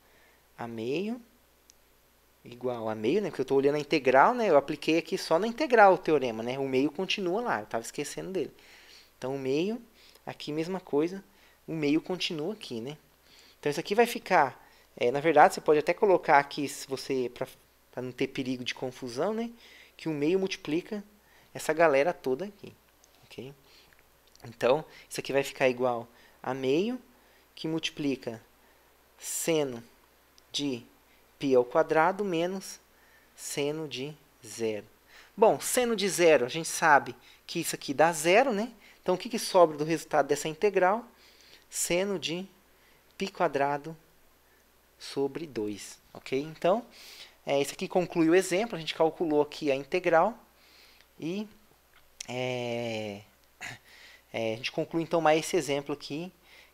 a meio, né? Porque eu estou olhando a integral, né? Eu apliquei aqui só na integral o teorema, né? O meio continua lá, eu estava esquecendo dele. Então, o meio, aqui mesma coisa, o meio continua aqui, né? Então, isso aqui vai ficar... na verdade, você pode até colocar aqui, se você para não ter perigo de confusão, né? Que o meio multiplica essa galera toda aqui. Ok? Então, isso aqui vai ficar igual a meio, que multiplica seno de π ao quadrado menos seno de 0. Bom, seno de 0, a gente sabe que isso aqui dá 0, né? Então, o que sobra do resultado dessa integral? Seno de π quadrado sobre 2. Ok? Então, esse aqui conclui o exemplo. A gente calculou aqui a integral. E a gente conclui, então, mais esse exemplo aqui,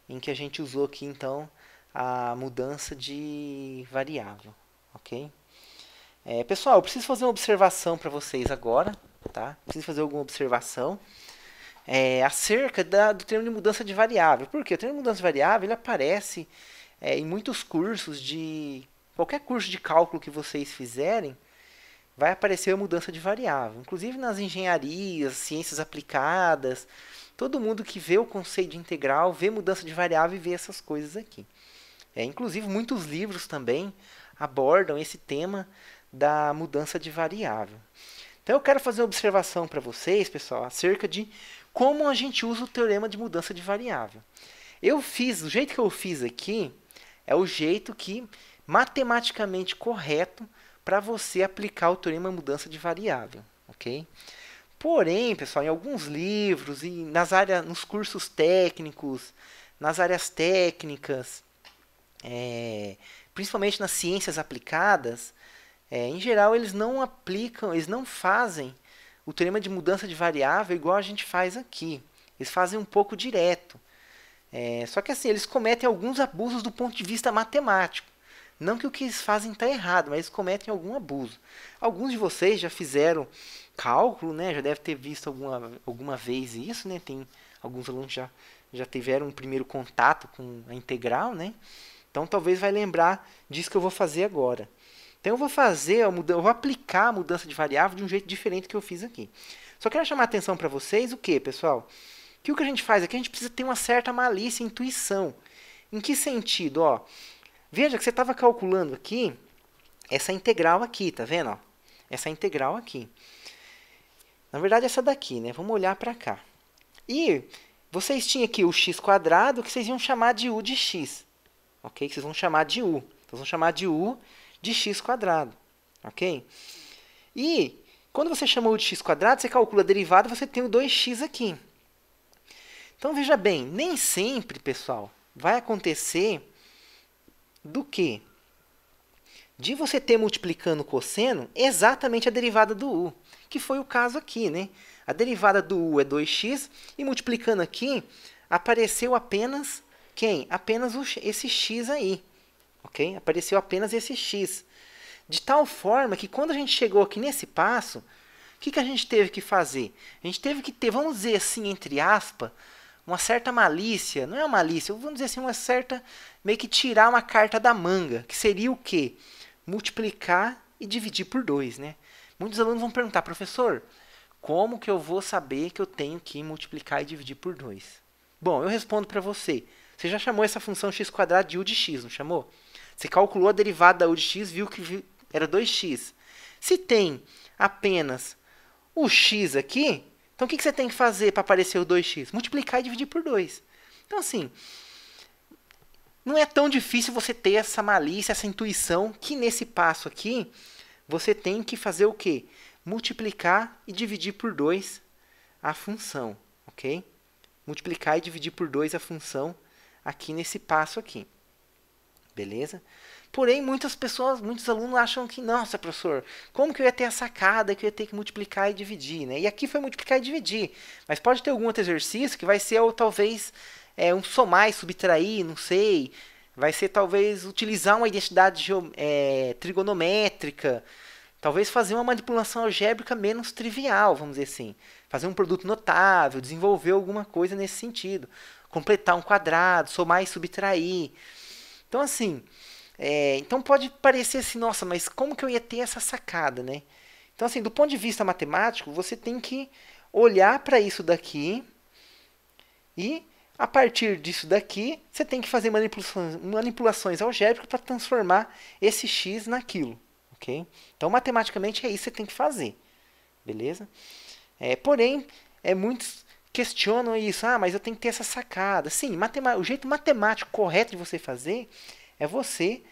em que a gente usou aqui, então, a mudança de variável. Ok? Pessoal, eu preciso fazer uma observação para vocês agora. Tá? Preciso fazer alguma observação acerca do termo de mudança de variável. Por quê? O termo de mudança de variável ele aparece em muitos cursos qualquer curso de cálculo que vocês fizerem, vai aparecer a mudança de variável. Inclusive nas engenharias, ciências aplicadas, todo mundo que vê o conceito de integral, vê mudança de variável e vê essas coisas aqui. Inclusive muitos livros também abordam esse tema da mudança de variável. Então eu quero fazer uma observação para vocês, pessoal, acerca de como a gente usa o teorema de mudança de variável. Do jeito que eu fiz aqui, é o jeito que matematicamente correto para você aplicar o teorema de mudança de variável, ok? Porém, pessoal, em alguns livros e nos cursos técnicos, nas áreas técnicas, principalmente nas ciências aplicadas, em geral eles não aplicam, eles não fazem o teorema de mudança de variável igual a gente faz aqui. Eles fazem um pouco direto. Só que assim, eles cometem alguns abusos do ponto de vista matemático. Não que o que eles fazem está errado, mas eles cometem algum abuso. Alguns de vocês já fizeram cálculo, né? Já deve ter visto alguma vez isso, né? Tem alguns alunos já tiveram um primeiro contato com a integral, né? Então talvez vai lembrar disso que eu vou fazer agora. Então eu vou aplicar a mudança de variável de um jeito diferente do que eu fiz aqui. Só quero chamar a atenção para vocês o que, pessoal? Que o que a gente faz aqui, a gente precisa ter uma certa malícia e intuição. Em que sentido? Ó, veja que você estava calculando aqui essa integral aqui, tá vendo? Ó? Essa integral aqui. Na verdade, essa daqui, né? Vamos olhar para cá. E vocês tinham aqui o x quadrado, que vocês iam chamar de u de x. Ok? Que vocês vão chamar de u. Então, vocês vão chamar de u de x quadrado. Ok? E quando você chama u de x quadrado, você calcula a derivada, você tem o 2x aqui. Então, veja bem, nem sempre, pessoal, vai acontecer do quê? De você ter multiplicando o cosseno exatamente a derivada do u, que foi o caso aqui, né? A derivada do u é 2x e multiplicando aqui apareceu apenas quem? Apenas esse x aí, ok? Apareceu apenas esse x. De tal forma que quando a gente chegou aqui nesse passo, o que a gente teve que fazer? A gente teve que ter, vamos dizer assim, entre aspas, uma certa malícia, não é uma malícia, vamos dizer assim, uma certa, meio que tirar uma carta da manga, que seria o quê? Multiplicar e dividir por 2, né? Muitos alunos vão perguntar, professor, como que eu vou saber que eu tenho que multiplicar e dividir por 2? Bom, eu respondo para você. Você já chamou essa função x² de u de x, não chamou? Você calculou a derivada da u de x, viu que era 2x. Se tem apenas o x aqui, então o que você tem que fazer para aparecer o 2x? Multiplicar e dividir por 2. Então, assim, não é tão difícil você ter essa malícia, essa intuição, que nesse passo aqui, você tem que fazer o quê? Multiplicar e dividir por 2 a função, ok? Multiplicar e dividir por 2 a função aqui nesse passo aqui. Beleza? Porém, muitas pessoas, muitos alunos acham que, nossa, professor, como que eu ia ter a sacada que eu ia ter que multiplicar e dividir, né? E aqui foi multiplicar e dividir. Mas pode ter algum outro exercício que vai ser, ou talvez, um somar e subtrair, não sei. Vai ser, talvez, utilizar uma identidade trigonométrica. Talvez fazer uma manipulação algébrica menos trivial, vamos dizer assim. Fazer um produto notável, desenvolver alguma coisa nesse sentido. Completar um quadrado, somar e subtrair. Então, assim, então pode parecer assim, nossa, mas como que eu ia ter essa sacada, né? Então, assim, do ponto de vista matemático, você tem que olhar para isso daqui e, a partir disso daqui, você tem que fazer manipulações algébricas para transformar esse x naquilo, ok? Então, matematicamente, é isso que você tem que fazer, beleza? Porém, muitos questionam isso. Ah, mas eu tenho que ter essa sacada. Sim, o jeito matemático correto de você fazer é você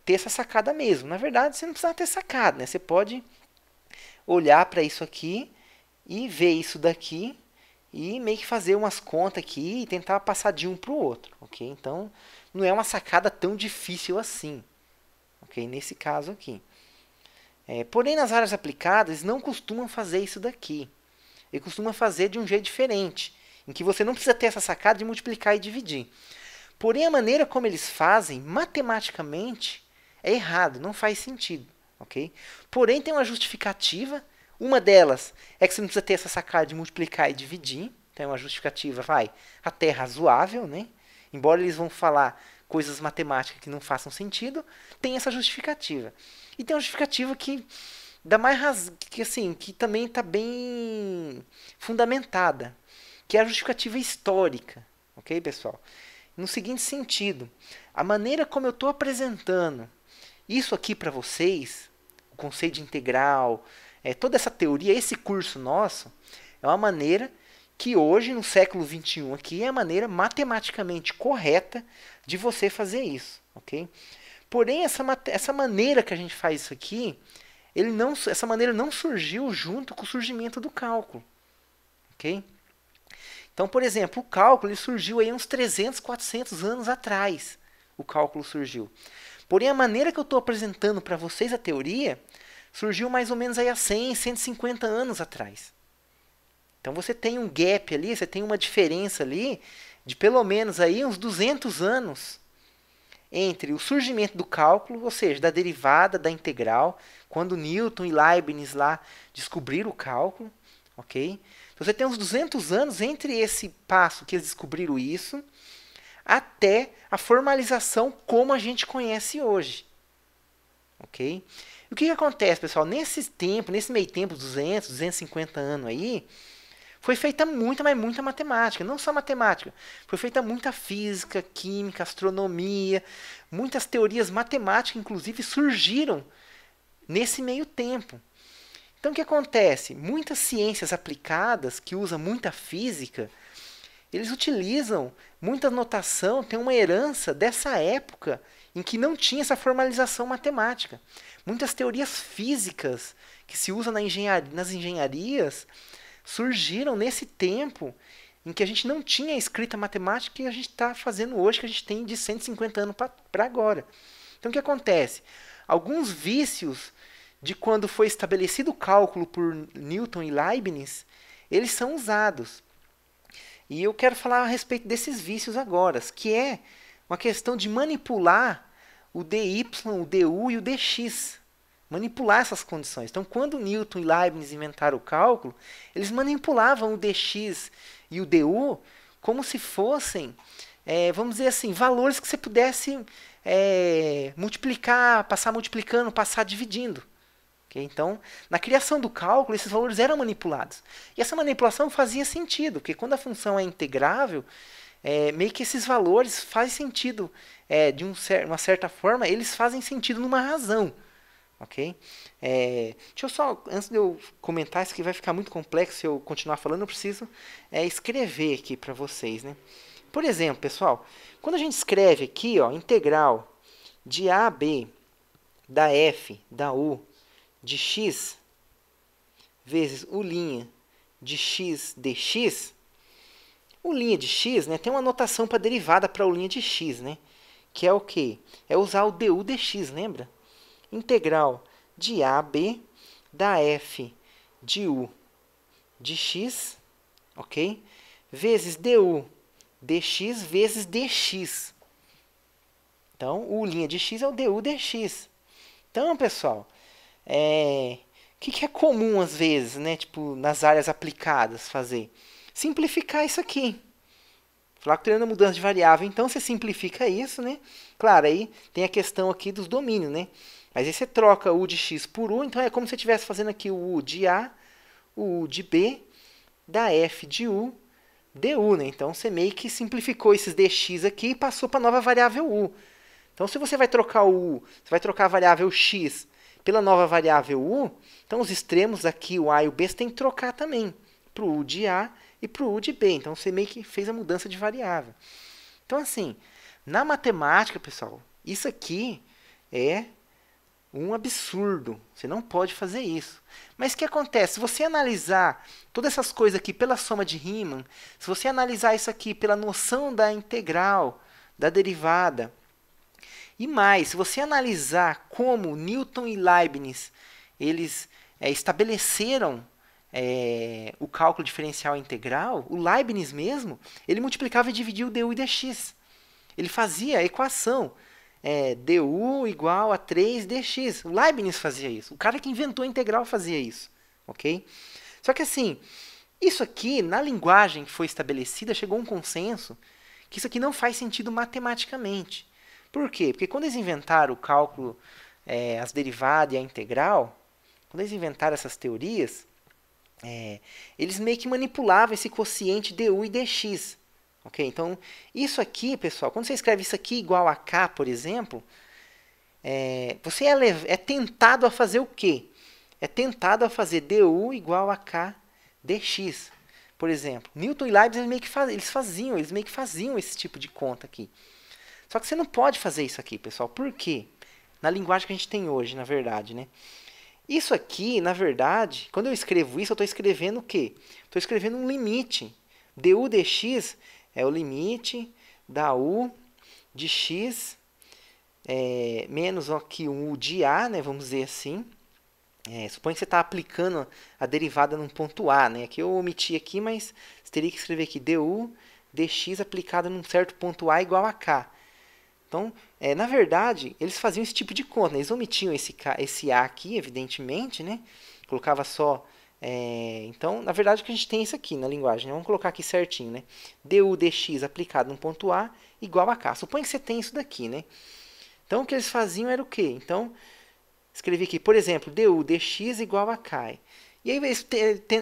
ter essa sacada mesmo. Na verdade, você não precisa ter sacada, né? Você pode olhar para isso aqui e ver isso daqui e meio que fazer umas contas aqui e tentar passar de um para o outro, ok? Então, não é uma sacada tão difícil assim, ok? Nesse caso aqui. Porém, nas áreas aplicadas, eles não costumam fazer isso daqui. Ele costuma fazer de um jeito diferente, em que você não precisa ter essa sacada de multiplicar e dividir. Porém, a maneira como eles fazem, matematicamente, é errado, não faz sentido, ok? Porém, tem uma justificativa. Uma delas é que você não precisa ter essa sacada de multiplicar e dividir. Então, é uma justificativa, até razoável, né? Embora eles vão falar coisas matemáticas que não façam sentido, tem essa justificativa. E tem uma justificativa que dá mais que também está bem fundamentada, que é a justificativa histórica, ok, pessoal? No seguinte sentido, a maneira como eu estou apresentando isso aqui para vocês, o conceito de integral, toda essa teoria, esse curso nosso, é uma maneira que hoje, no século XXI, aqui, é a maneira matematicamente correta de você fazer isso, ok? Porém, essa maneira que a gente faz isso aqui, essa maneira não surgiu junto com o surgimento do cálculo, ok? Então, por exemplo, o cálculo ele surgiu aí uns 300, 400 anos atrás. O cálculo surgiu. Porém, a maneira que eu estou apresentando para vocês a teoria surgiu mais ou menos aí há 100, 150 anos atrás. Então, você tem um gap ali, você tem uma diferença ali de pelo menos aí uns 200 anos entre o surgimento do cálculo, ou seja, da derivada, da integral, quando Newton e Leibniz lá descobriram o cálculo, ok? Então, você tem uns 200 anos entre esse passo que eles descobriram isso, até a formalização como a gente conhece hoje, ok? E o que acontece, pessoal? Nesse meio tempo, 200, 250 anos aí, foi feita muita, mas muita matemática. Não só matemática. Foi feita muita física, química, astronomia. Muitas teorias matemáticas, inclusive, surgiram nesse meio tempo. Então, o que acontece? Muitas ciências aplicadas, que usam muita física, eles utilizam muita notação, tem uma herança dessa época em que não tinha essa formalização matemática. Muitas teorias físicas que se usam nas engenharias surgiram nesse tempo em que a gente não tinha a escrita matemática que a gente está fazendo hoje, que a gente tem de 150 anos para agora. Então, o que acontece? Alguns vícios de quando foi estabelecido o cálculo por Newton e Leibniz, eles são usados. E eu quero falar a respeito desses vícios agora, que é uma questão de manipular o dy, o du e o dx. Manipular essas condições. Então, quando Newton e Leibniz inventaram o cálculo, eles manipulavam o dx e o du como se fossem, vamos dizer assim, valores que você pudesse multiplicar, passar multiplicando, passar dividindo. Okay? Então, na criação do cálculo, esses valores eram manipulados. E essa manipulação fazia sentido, porque quando a função é integrável, meio que esses valores fazem sentido, de uma certa forma, eles fazem sentido numa razão. Ok? Deixa eu só, antes de eu comentar, isso aqui vai ficar muito complexo se eu continuar falando, eu preciso escrever aqui para vocês, né? Por exemplo, pessoal, quando a gente escreve aqui, ó, integral de a a b da f da u de x vezes u' de x dx, u' de x, né, tem uma notação para derivada para u' de x, né? Que é o quê? É usar o du dx, lembra? Integral de a a b da f de u de x, ok? Vezes du dx vezes dx. Então, u' de x é o du dx. Então, pessoal, o que é comum às vezes, né? Tipo, nas áreas aplicadas fazer? Simplificar isso aqui. Falar que estou mudança de variável, então você simplifica isso, né? Claro, aí tem a questão aqui dos domínios, né? Mas aí você troca u de x por u, então é como se você estivesse fazendo aqui o u de a, o u de b, da f de u, du, né? Então você meio que simplificou esses dx aqui e passou para a nova variável u. Então se você vai trocar o u, você vai trocar a variável x pela nova variável u, então os extremos aqui, o a e o b, você tem que trocar também, para o u de a e para o u de b. Então você meio que fez a mudança de variável. Então assim, na matemática, pessoal, isso aqui é um absurdo. Você não pode fazer isso. Mas o que acontece? Se você analisar todas essas coisas aqui pela soma de Riemann, se você analisar isso aqui pela noção da integral, da derivada, e mais, se você analisar como Newton e Leibniz eles estabeleceram o cálculo diferencial integral, o Leibniz mesmo, ele multiplicava e dividia o du e dx. Ele fazia a equação du igual a 3 dx. O Leibniz fazia isso. O cara que inventou a integral fazia isso. Ok? Só que assim, isso aqui, na linguagem que foi estabelecida, chegou a um consenso que isso aqui não faz sentido matematicamente. Por quê? Porque quando eles inventaram o cálculo, as derivadas e a integral, quando eles inventaram essas teorias, eles meio que manipulavam esse quociente du e dx. Ok? Então, isso aqui, pessoal, quando você escreve isso aqui igual a k, por exemplo, você é tentado a fazer o quê? É tentado a fazer du igual a k dx. Por exemplo, Newton e Leibniz eles meio que faziam esse tipo de conta aqui. Só que você não pode fazer isso aqui, pessoal. Por quê? Na linguagem que a gente tem hoje, na verdade, né? Isso aqui, na verdade, quando eu escrevo isso, eu estou escrevendo o quê? Estou escrevendo um limite. Du dx é o limite da u de x menos aqui um u de a, né? Vamos dizer assim. Suponha que você está aplicando a derivada num ponto A, né? Aqui eu omiti aqui, mas você teria que escrever aqui du dx aplicada num certo ponto A igual a k. Então, na verdade, eles faziam esse tipo de conta, né? Eles omitiam esse A aqui, evidentemente, né? Colocava só... então, na verdade, o que a gente tem é isso aqui na linguagem, né? Vamos colocar aqui certinho, né? Du dx aplicado no ponto A igual a k. Suponha que você tem isso daqui, né? Então, o que eles faziam era o quê? Então, escrevi aqui, por exemplo, du dx igual a k. E aí eles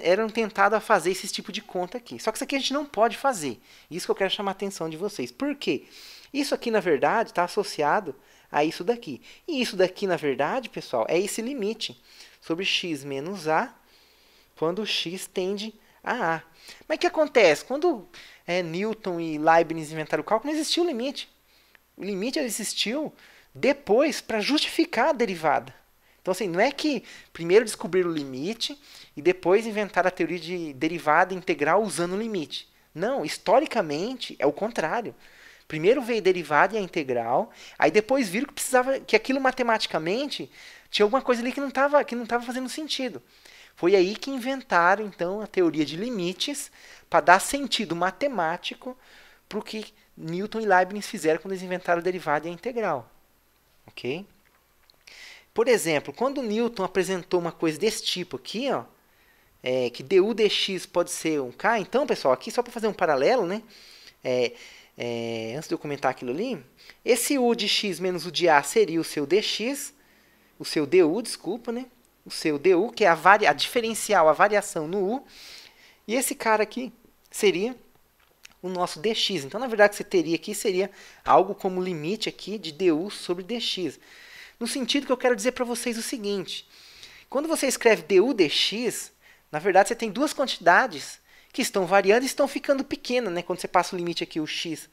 eram tentados a fazer esse tipo de conta aqui. Só que isso aqui a gente não pode fazer. Isso que eu quero chamar a atenção de vocês. Por quê? Isso aqui, na verdade, está associado a isso daqui. E isso daqui, na verdade, pessoal, é esse limite sobre x menos a, quando x tende a A. Mas o que acontece? Quando Newton e Leibniz inventaram o cálculo, não existiu o limite. O limite existiu depois para justificar a derivada. Então, assim, não é que primeiro descobriram o limite e depois inventaram a teoria de derivada integral usando o limite. Não, historicamente é o contrário. Primeiro veio a derivada e a integral, aí depois viram que aquilo matematicamente tinha alguma coisa ali que não estava fazendo sentido. Foi aí que inventaram, então, a teoria de limites para dar sentido matemático para o que Newton e Leibniz fizeram quando eles inventaram a derivada e a integral. Ok? Por exemplo, quando Newton apresentou uma coisa desse tipo aqui, ó, que du dx pode ser um k, então, pessoal, aqui só para fazer um paralelo, né? Antes de eu comentar aquilo ali, esse u de x menos u de a seria o seu dx, o seu du, desculpa, né? O seu du, que é a diferencial, a variação no u, e esse cara aqui seria o nosso dx. Então, na verdade, o que você teria aqui seria algo como limite aqui de du sobre dx. No sentido que eu quero dizer para vocês o seguinte. Quando você escreve du dx, na verdade, você tem duas quantidades que estão variando e estão ficando pequenas, né? Quando você passa o limite aqui, o x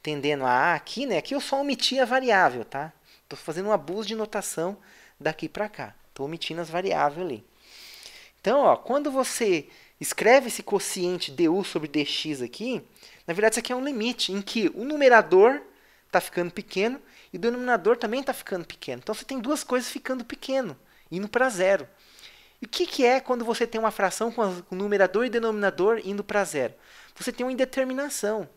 tendendo a A aqui, né? Aqui eu só omiti a variável, tá? Estou fazendo um abuso de notação daqui para cá. Estou omitindo as variáveis ali. Então, ó, quando você escreve esse quociente du sobre dx aqui, na verdade isso aqui é um limite em que o numerador está ficando pequeno e o denominador também está ficando pequeno. Então você tem duas coisas ficando pequeno, indo para zero. E o que é quando você tem uma fração com o numerador e denominador indo para zero? Você tem uma indeterminação.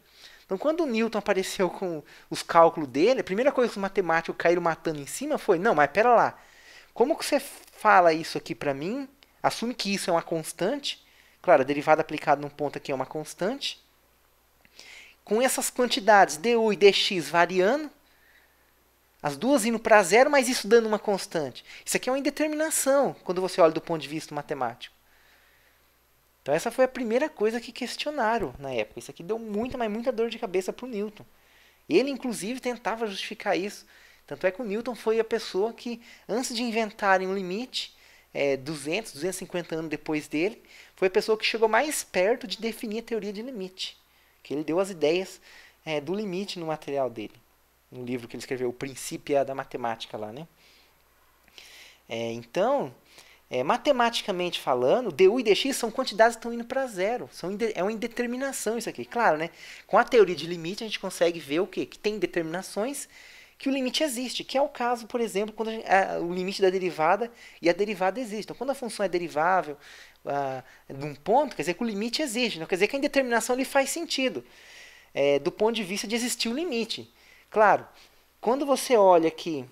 Então, quando o Newton apareceu com os cálculos dele, a primeira coisa que os matemáticos caíram matando em cima foi: não, mas pera lá, como que você fala isso aqui para mim? Assume que isso é uma constante. Claro, a derivada aplicada num ponto aqui é uma constante. Com essas quantidades du e dx variando, as duas indo para zero, mas isso dando uma constante. Isso aqui é uma indeterminação, quando você olha do ponto de vista matemático. Então essa foi a primeira coisa que questionaram na época. Isso aqui deu muita, mas muita dor de cabeça para o Newton. Ele, inclusive, tentava justificar isso. Tanto é que o Newton foi a pessoa que, antes de inventarem um limite, 200, 250 anos depois dele, foi a pessoa que chegou mais perto de definir a teoria de limite. Que ele deu as ideias do limite no material dele. No livro que ele escreveu, O Princípio da Matemática lá, né? Então, matematicamente falando, du e dx são quantidades que estão indo para zero. É uma indeterminação isso aqui. Claro, né? Com a teoria de limite, a gente consegue ver o quê? Que tem determinações que o limite existe, que é o caso, por exemplo, quando o limite da derivada e a derivada existe. Então, quando a função é derivável de um ponto, quer dizer que o limite existe. Não quer dizer que a indeterminação ali faz sentido, do ponto de vista de existir o limite. Claro, quando você olha aqui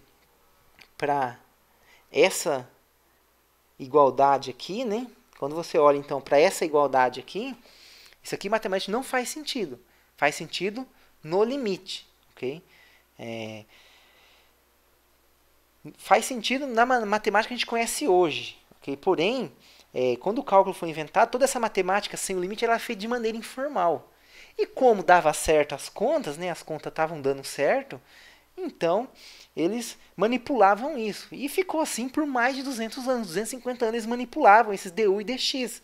para essa igualdade aqui, né? Quando você olha então para essa igualdade aqui, isso aqui matematicamente não faz sentido. Faz sentido no limite, ok? Faz sentido na matemática que a gente conhece hoje, ok? Porém, quando o cálculo foi inventado, toda essa matemática sem o limite ela é feita de maneira informal. E como dava certo as contas, né? As contas estavam dando certo, então eles manipulavam isso. E ficou assim por mais de 200 anos, 250 anos eles manipulavam esses du e dx.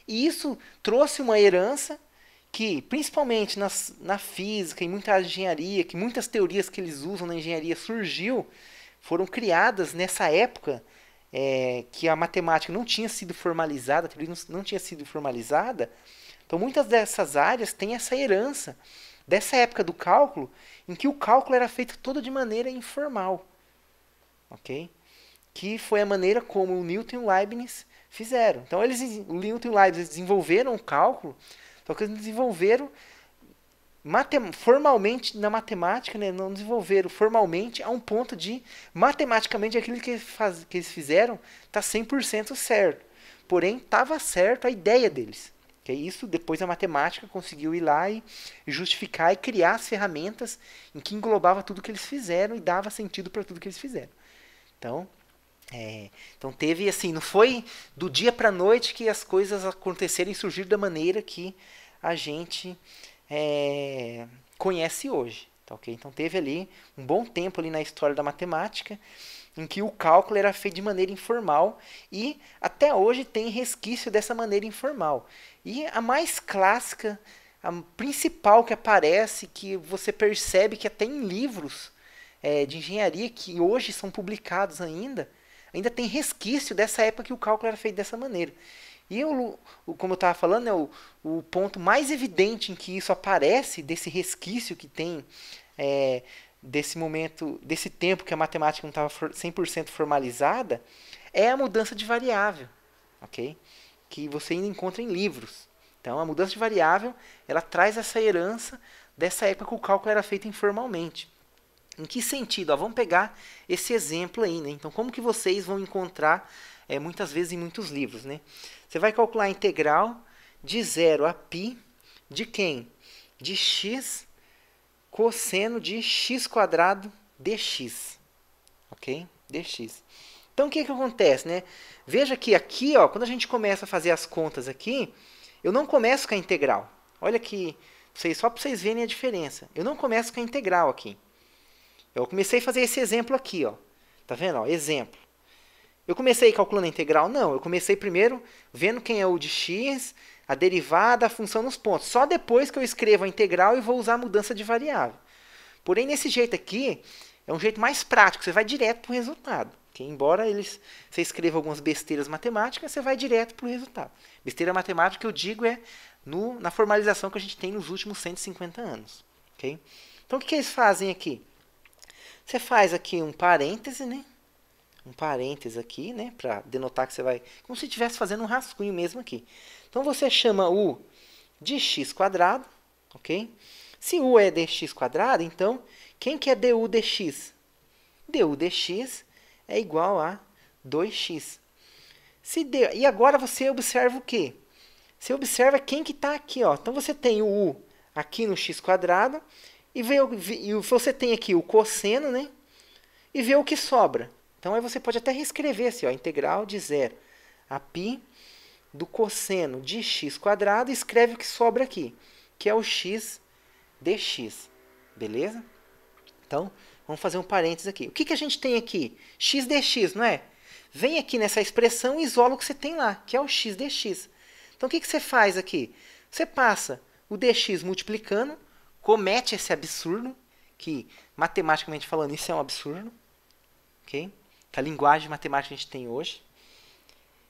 E isso trouxe uma herança que, principalmente na física e muita engenharia, que muitas teorias que eles usam na engenharia foram criadas nessa época que a matemática não tinha sido formalizada, a teoria não tinha sido formalizada. Então, muitas dessas áreas têm essa herança dessa época do cálculo, em que o cálculo era feito todo de maneira informal. Ok? Que foi a maneira como o Newton e o Leibniz fizeram. Então, o Newton e o Leibniz desenvolveram o cálculo, só que eles desenvolveram formalmente na matemática, né? Não desenvolveram formalmente a um ponto de, matematicamente, aquilo que eles fizeram está 100% certo. Porém, estava certo a ideia deles. Que é isso, depois a matemática conseguiu ir lá e justificar e criar as ferramentas em que englobava tudo que eles fizeram e dava sentido para tudo que eles fizeram. Então teve assim, não foi do dia para a noite que as coisas aconteceram e surgiram da maneira que a gente conhece hoje. Tá, okay? Então teve ali um bom tempo ali na história da matemática em que o cálculo era feito de maneira informal e até hoje tem resquício dessa maneira informal. E a mais clássica, a principal que aparece, que você percebe que até em livros de engenharia que hoje são publicados ainda tem resquício dessa época que o cálculo era feito dessa maneira. E como eu estava falando, o ponto mais evidente em que isso aparece, desse resquício que tem desse momento, desse tempo que a matemática não estava 100% formalizada, é a mudança de variável, ok? Que você ainda encontra em livros. Então, a mudança de variável, ela traz essa herança dessa época que o cálculo era feito informalmente. Em que sentido? Vamos pegar esse exemplo aí, né? Então, como que vocês vão encontrar muitas vezes em muitos livros, né? Você vai calcular a integral de 0 a π de quem? De x cosseno de x² dx, ok? Dx. Então, o que acontece, né? Veja que aqui, ó, quando a gente começa a fazer as contas aqui, eu não começo com a integral. Olha que só para vocês verem a diferença. Eu não começo com a integral aqui. Eu comecei a fazer esse exemplo aqui, ó. Tá vendo? Ó, exemplo. Eu comecei calculando a integral? Não, eu comecei primeiro vendo quem é o de x, a derivada, a função nos pontos. Só depois que eu escrevo a integral e vou usar a mudança de variável. Porém, nesse jeito aqui, é um jeito mais prático, você vai direto para o resultado. Okay? Embora você escreva algumas besteiras matemáticas, você vai direto para o resultado. Besteira matemática que eu digo é na formalização que a gente tem nos últimos 150 anos. Okay? Então, o que eles fazem aqui? Você faz aqui um parêntese, né? Um parêntese aqui, né? Para denotar que você vai... Como se estivesse fazendo um rascunho mesmo aqui. Então, você chama u de x quadrado, ok? Se u é dx quadrado, então, quem que é du dx? Du dx é igual a 2x. E agora você observa o quê? Você observa quem que está aqui, ó. Então, você tem o u aqui no x quadrado e você tem aqui o cosseno, né? E vê o que sobra. Então, aí você pode até reescrever assim, ó, integral de 0 a π do cosseno de x quadrado e escreve o que sobra aqui, que é o x dx. Beleza? Então, vamos fazer um parênteses aqui. O que a gente tem aqui? X dx, não é? Vem aqui nessa expressão e isola o que você tem lá, que é o x dx. Então, o que você faz aqui? Você passa o dx multiplicando, comete esse absurdo, que matematicamente falando isso é um absurdo, ok? Que a linguagem matemática que a gente tem hoje.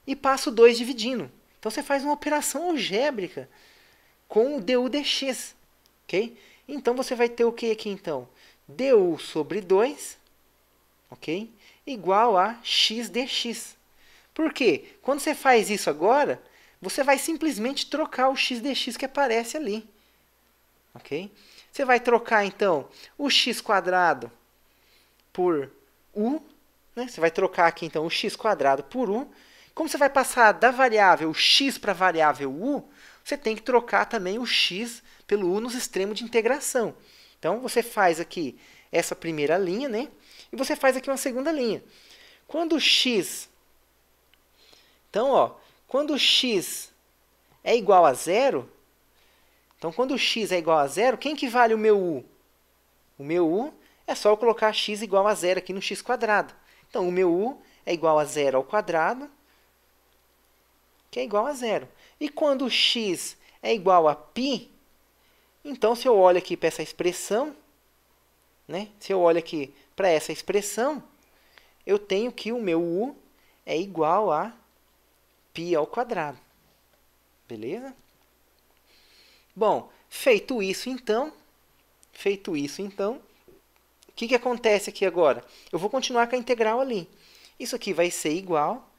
E passa o 2 dividindo. Então, você faz uma operação algébrica com o du dx. Ok? Então, você vai ter o que aqui, então? Du sobre 2, ok? Igual a x dx. Por quê? Quando você faz isso agora, você vai simplesmente trocar o x dx que aparece ali. Ok? Você vai trocar, então, o x quadrado por u. Né? Você vai trocar aqui, então, o x quadrado por u. Como você vai passar da variável x para a variável u, você tem que trocar também o x pelo u nos extremos de integração. Então, você faz aqui essa primeira linha, né? E você faz aqui uma segunda linha. Quando o x... Então, ó, quando o x é igual a zero, então, quando o x é igual a zero, quem que vale o meu u? O meu u é só eu colocar x igual a zero aqui no x quadrado. Então, o meu u é igual a zero ao quadrado, que é igual a zero. E quando x é igual a π, então, se eu olho aqui para essa expressão, né? Se eu olho aqui para essa expressão, eu tenho que o meu u é igual a π ao quadrado. Beleza? Bom, feito isso, então, o que acontece aqui agora? Eu vou continuar com a integral ali. Isso aqui vai ser igual.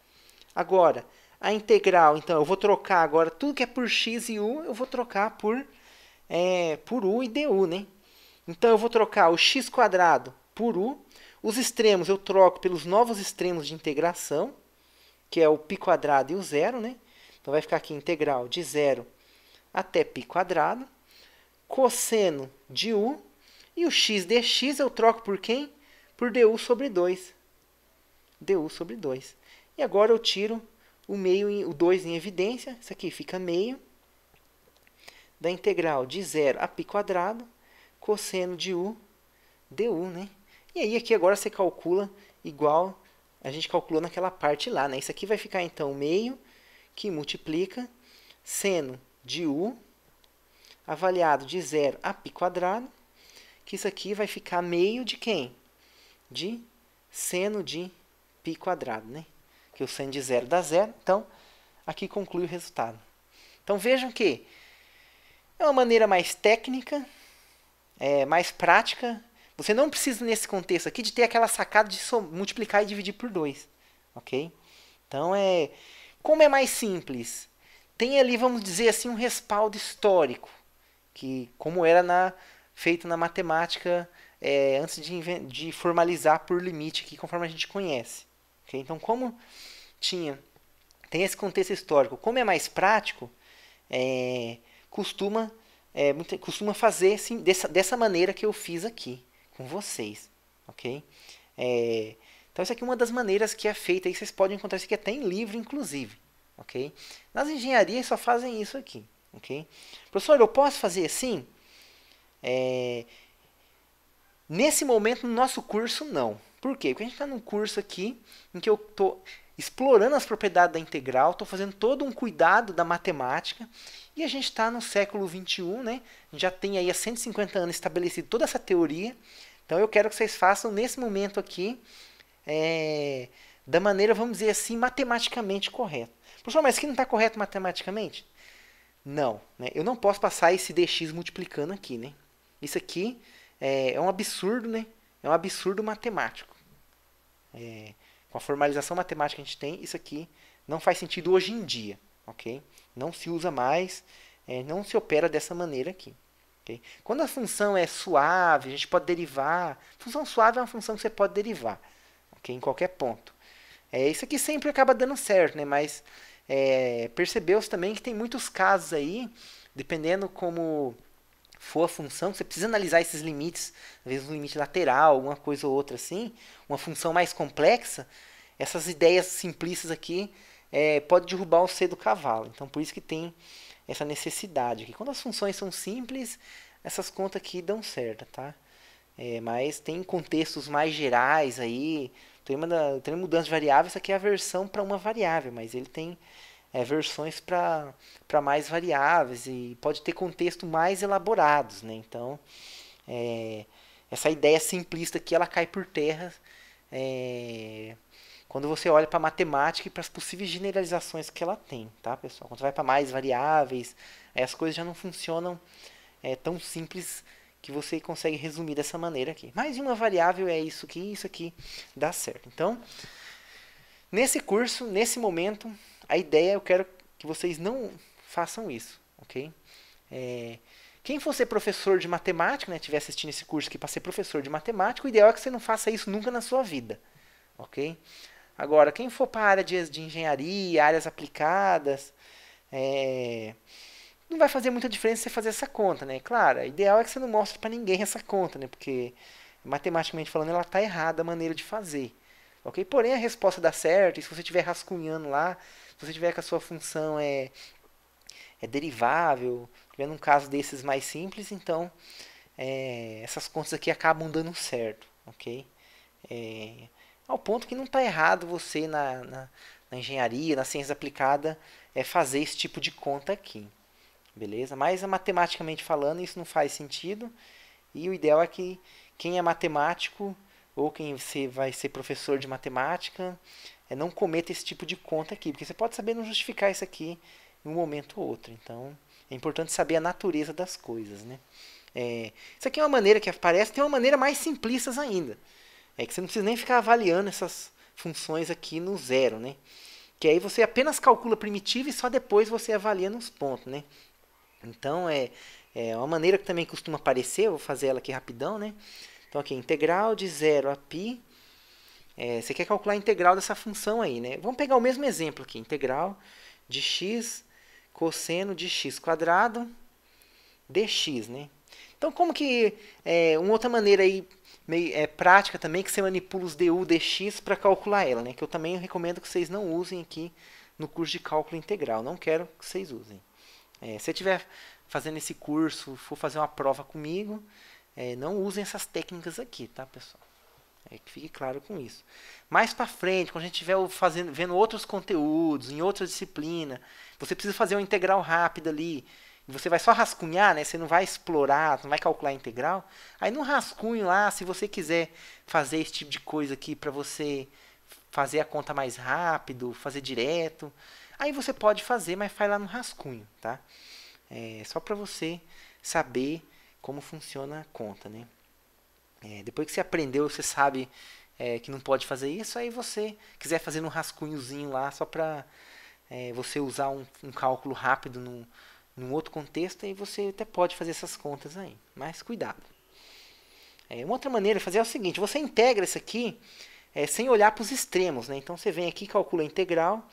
Agora, a integral, então, eu vou trocar agora tudo que é por x e u, eu vou trocar por u e du, né? Então, eu vou trocar o x quadrado por u. Os extremos eu troco pelos novos extremos de integração, que é o π quadrado e o zero, né? Então, vai ficar aqui integral de 0 até π quadrado. Cosseno de u. E o x dx eu troco por quem? Por du sobre 2. Du sobre 2. E agora eu tiro o meio, o 2 em evidência. Isso aqui fica meio da integral de 0 a π quadrado, cosseno de u, du, né? E aí aqui agora você calcula igual a gente calculou naquela parte lá, né? Isso aqui vai ficar então meio que multiplica seno de u avaliado de 0 a π quadrado, que isso aqui vai ficar meio de quem? De seno de π quadrado, né? Que o seno de 0 dá 0, então aqui conclui o resultado. Então vejam que é uma maneira mais técnica, mais prática. Você não precisa, nesse contexto aqui, de ter aquela sacada de multiplicar e dividir por 2. Ok? Então, como é mais simples, tem ali, vamos dizer assim, um respaldo histórico, que como era feito na matemática antes de formalizar por limite, aqui, conforme a gente conhece. Okay? Então, como tem esse contexto histórico, como é mais prático, costuma fazer assim, dessa maneira que eu fiz aqui com vocês, ok? Então, isso aqui é uma das maneiras que é feita, aí vocês podem encontrar isso aqui até em livro, inclusive, ok? Nas engenharias só fazem isso aqui, ok? Professor, eu posso fazer assim? Nesse momento, no nosso curso, não. Por quê? Porque a gente está num curso aqui em que eu estou explorando as propriedades da integral, estou fazendo todo um cuidado da matemática, e a gente está no século XXI, né? A gente já tem aí há 150 anos estabelecido toda essa teoria. Então eu quero que vocês façam nesse momento aqui, da maneira, vamos dizer assim, matematicamente correta. Professor, mas isso aqui não está correto matematicamente? Não, né? Eu não posso passar esse dx multiplicando aqui, né? Isso aqui é um absurdo, né? É um absurdo matemático. Com a formalização matemática que a gente tem, isso aqui não faz sentido hoje em dia, ok? Não se usa mais, não se opera dessa maneira aqui. Okay? Quando a função é suave, a gente pode derivar. Função suave é uma função que você pode derivar, okay? Em qualquer ponto. Isso aqui sempre acaba dando certo, né? Mas percebeu-se também que tem muitos casos aí, dependendo como for a função, você precisa analisar esses limites, às vezes um limite lateral, alguma coisa ou outra assim, uma função mais complexa, essas ideias simplistas aqui pode derrubar o C do cavalo. Então por isso que tem essa necessidade aqui. Quando as funções são simples, essas contas aqui dão certo, tá? Mas tem contextos mais gerais aí, tem mudança de variável, isso aqui é a versão para uma variável, mas ele tem versões para mais variáveis e pode ter contexto mais elaborados, né? Então, essa ideia simplista aqui, ela cai por terra quando você olha para a matemática e para as possíveis generalizações que ela tem, tá, pessoal? Quando você vai para mais variáveis, as coisas já não funcionam tão simples que você consegue resumir dessa maneira aqui. Mais de uma variável é isso aqui dá certo. Então, nesse curso, nesse momento, a ideia eu quero que vocês não façam isso, ok? Quem for ser professor de matemática, né, estiver assistindo esse curso aqui para ser professor de matemática, o ideal é que você não faça isso nunca na sua vida, ok? Agora, quem for para a área de engenharia, áreas aplicadas, não vai fazer muita diferença você fazer essa conta, né? Claro, o ideal é que você não mostre para ninguém essa conta, né? Porque, matematicamente falando, ela está errada a maneira de fazer. Ok? Porém, a resposta dá certo, e se você estiver rascunhando lá, se você tiver que a sua função é derivável, tiver num caso desses mais simples, então essas contas aqui acabam dando certo, ok? Ao ponto que não está errado você na engenharia, na ciência aplicada, fazer esse tipo de conta aqui, beleza? Mas matematicamente falando isso não faz sentido, e o ideal é que quem é matemático ou quem vai ser professor de matemática não cometa esse tipo de conta aqui, porque você pode saber não justificar isso aqui em um momento ou outro. Então é importante saber a natureza das coisas, né? Isso aqui é uma maneira que aparece, tem uma maneira mais simplista ainda. Que você não precisa nem ficar avaliando essas funções aqui no zero, né? Que aí você apenas calcula a primitiva e só depois você avalia nos pontos, né? Então é uma maneira que também costuma aparecer, eu vou fazer ela aqui rapidão, né? Então aqui, integral de 0 a π, você quer calcular a integral dessa função aí, né? Vamos pegar o mesmo exemplo aqui, integral de x cosseno de x quadrado dx, né? Então como que, uma outra maneira aí, meio prática também, que você manipula os du dx para calcular ela, né? Que eu também recomendo que vocês não usem aqui no curso de cálculo integral, não quero que vocês usem. Se você estiver fazendo esse curso, for fazer uma prova comigo, não usem essas técnicas aqui, tá, pessoal? Que fique claro com isso. Mais para frente, quando a gente estiver vendo outros conteúdos, em outra disciplina, você precisa fazer uma integral rápida ali, e você vai só rascunhar, né? Você não vai explorar, não vai calcular a integral. Aí no rascunho lá, se você quiser fazer esse tipo de coisa aqui para você fazer a conta mais rápido, fazer direto, aí você pode fazer, mas faz lá no rascunho, tá? Só para você saber como funciona a conta, né? Depois que você aprendeu, você sabe que não pode fazer isso, aí você quiser fazer um rascunhozinho lá, só para você usar um cálculo rápido num outro contexto, aí você até pode fazer essas contas aí, mas cuidado. Uma outra maneira de fazer é o seguinte, você integra isso aqui sem olhar para os extremos, né? Então você vem aqui e calcula a integral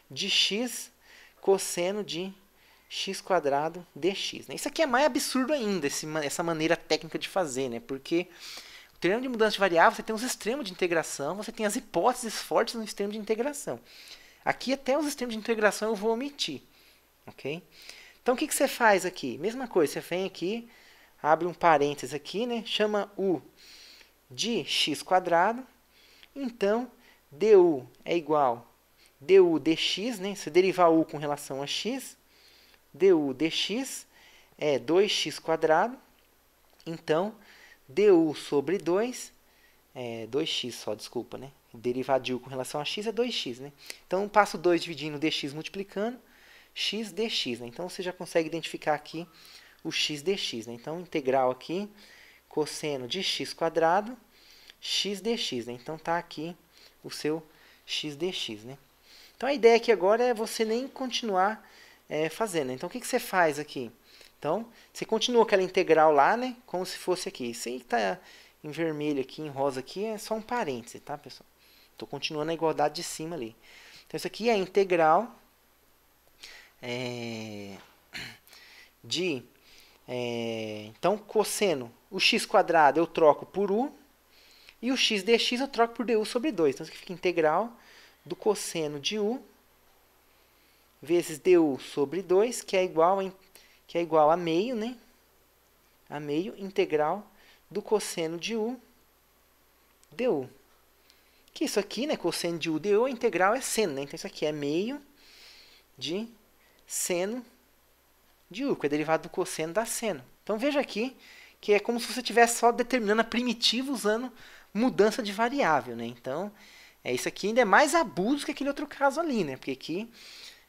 de x cosseno de x quadrado dx, né? Isso aqui é mais absurdo ainda, essa maneira técnica de fazer, né? Porque o teorema de mudança de variável, você tem os extremos de integração, você tem as hipóteses fortes no extremo de integração. Aqui até os extremos de integração eu vou omitir, ok? Então o que você faz aqui? Mesma coisa, você vem aqui, abre um parênteses aqui, né? Chama u de x². Então, du é igual du dx, né? Se derivar u com relação a x, du dx é 2x². Então, du sobre 2x só, desculpa, né? Derivado de u com relação a x é 2x, né? Então, passo 2 dividindo dx multiplicando, x dx, né? Então, você já consegue identificar aqui o x dx, né? Então, integral aqui, cosseno de x², x dx, né? Então, tá aqui o seu x dx, né? Então, a ideia aqui agora é você nem continuar fazendo, né? Então, o que você faz aqui? Então, você continua aquela integral lá, né? Como se fosse aqui. Isso aí que está em vermelho aqui, em rosa aqui, é só um parêntese, tá, pessoal? Estou continuando a igualdade de cima ali. Então, isso aqui é a integral de... então, cosseno, o x² eu troco por u, e o x dx eu troco por du sobre 2. Então, isso aqui fica integral do cosseno de u vezes du sobre 2, que é igual a meio, né? A meio integral do cosseno de u du. Que isso aqui, né? Cosseno de u du, a integral é seno, né? Então, isso aqui é meio de seno de u, que é derivado do cosseno da seno. Então, veja aqui que é como se você estivesse só determinando a primitiva usando mudança de variável, né? Então, isso aqui ainda é mais abuso que aquele outro caso ali, né? Porque aqui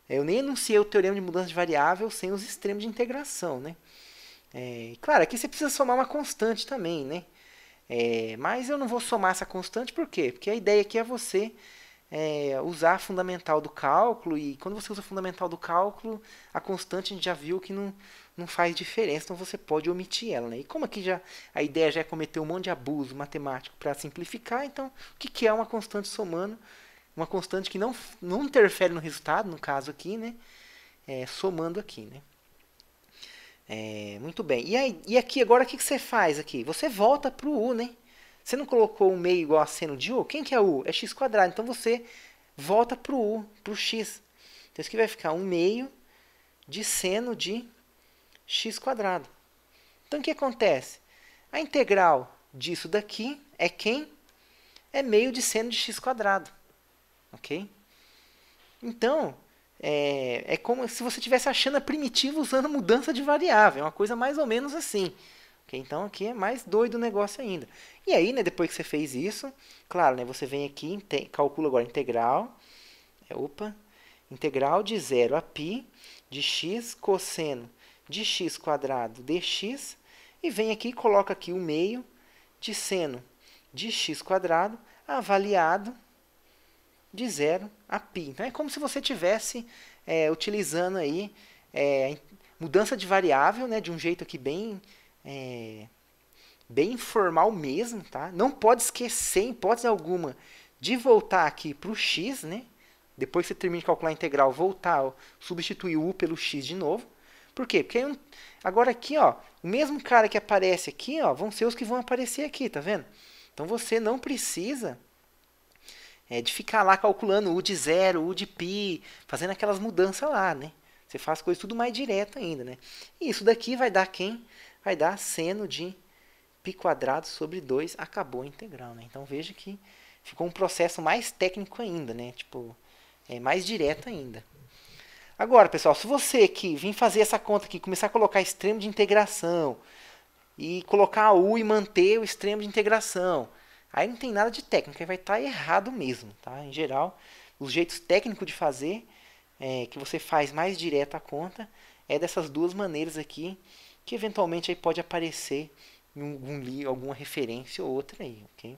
eu nem enunciei o teorema de mudança de variável sem os extremos de integração, né? Claro, aqui você precisa somar uma constante também, né? Mas eu não vou somar essa constante, por quê? Porque a ideia aqui é você usar a fundamental do cálculo, e quando você usa a fundamental do cálculo, a constante a gente já viu que não faz diferença, então você pode omitir ela, né? E como aqui a ideia já é cometer um monte de abuso matemático para simplificar, então o que é uma constante somando? Uma constante que não interfere no resultado, no caso aqui, né? Somando aqui, né? Muito bem. E aqui agora o que você faz aqui? Você volta para o u, né? Você não colocou o meio igual a seno de u? Quem que é u? É x². Então você volta para o u, para o x. Então isso aqui vai ficar 1 meio de seno de x². Então o que acontece? A integral disso daqui é quem? É meio de seno de x². Ok? Então, é como se você estivesse achando a primitiva usando mudança de variável. É uma coisa mais ou menos assim. Okay? Então, aqui é mais doido o negócio ainda. E aí, né, depois que você fez isso, claro, né, você vem aqui, calcula agora a integral. Integral de 0 a π de x cosseno de x² dx. E vem aqui e coloca aqui o meio de seno de x² avaliado de 0 a π. Então, é como se você estivesse utilizando aí mudança de variável, né, de um jeito aqui bem informal mesmo, tá? Não pode esquecer, em hipótese alguma, de voltar aqui para o x, né? Depois que você termina de calcular a integral, voltar, substituir o u pelo x de novo. Por quê? Porque agora aqui, ó, o mesmo cara que aparece aqui, ó, vão ser os que vão aparecer aqui, tá vendo? Então, você não precisa de ficar lá calculando u de 0, u de π, fazendo aquelas mudanças lá, né? Você faz coisa tudo mais direto ainda, né? E isso daqui vai dar quem? Vai dar seno de π² sobre 2, acabou a integral, né? Então, veja que ficou um processo mais técnico ainda, né? Tipo, mais direto ainda. Agora, pessoal, se você aqui vir fazer essa conta aqui, começar a colocar extremo de integração, e colocar a u e manter o extremo de integração, aí não tem nada de técnica, aí vai estar errado mesmo, tá? Em geral, os jeitos técnicos de fazer, que você faz mais direto a conta, é dessas duas maneiras aqui, que eventualmente aí pode aparecer em alguma referência ou outra aí, ok?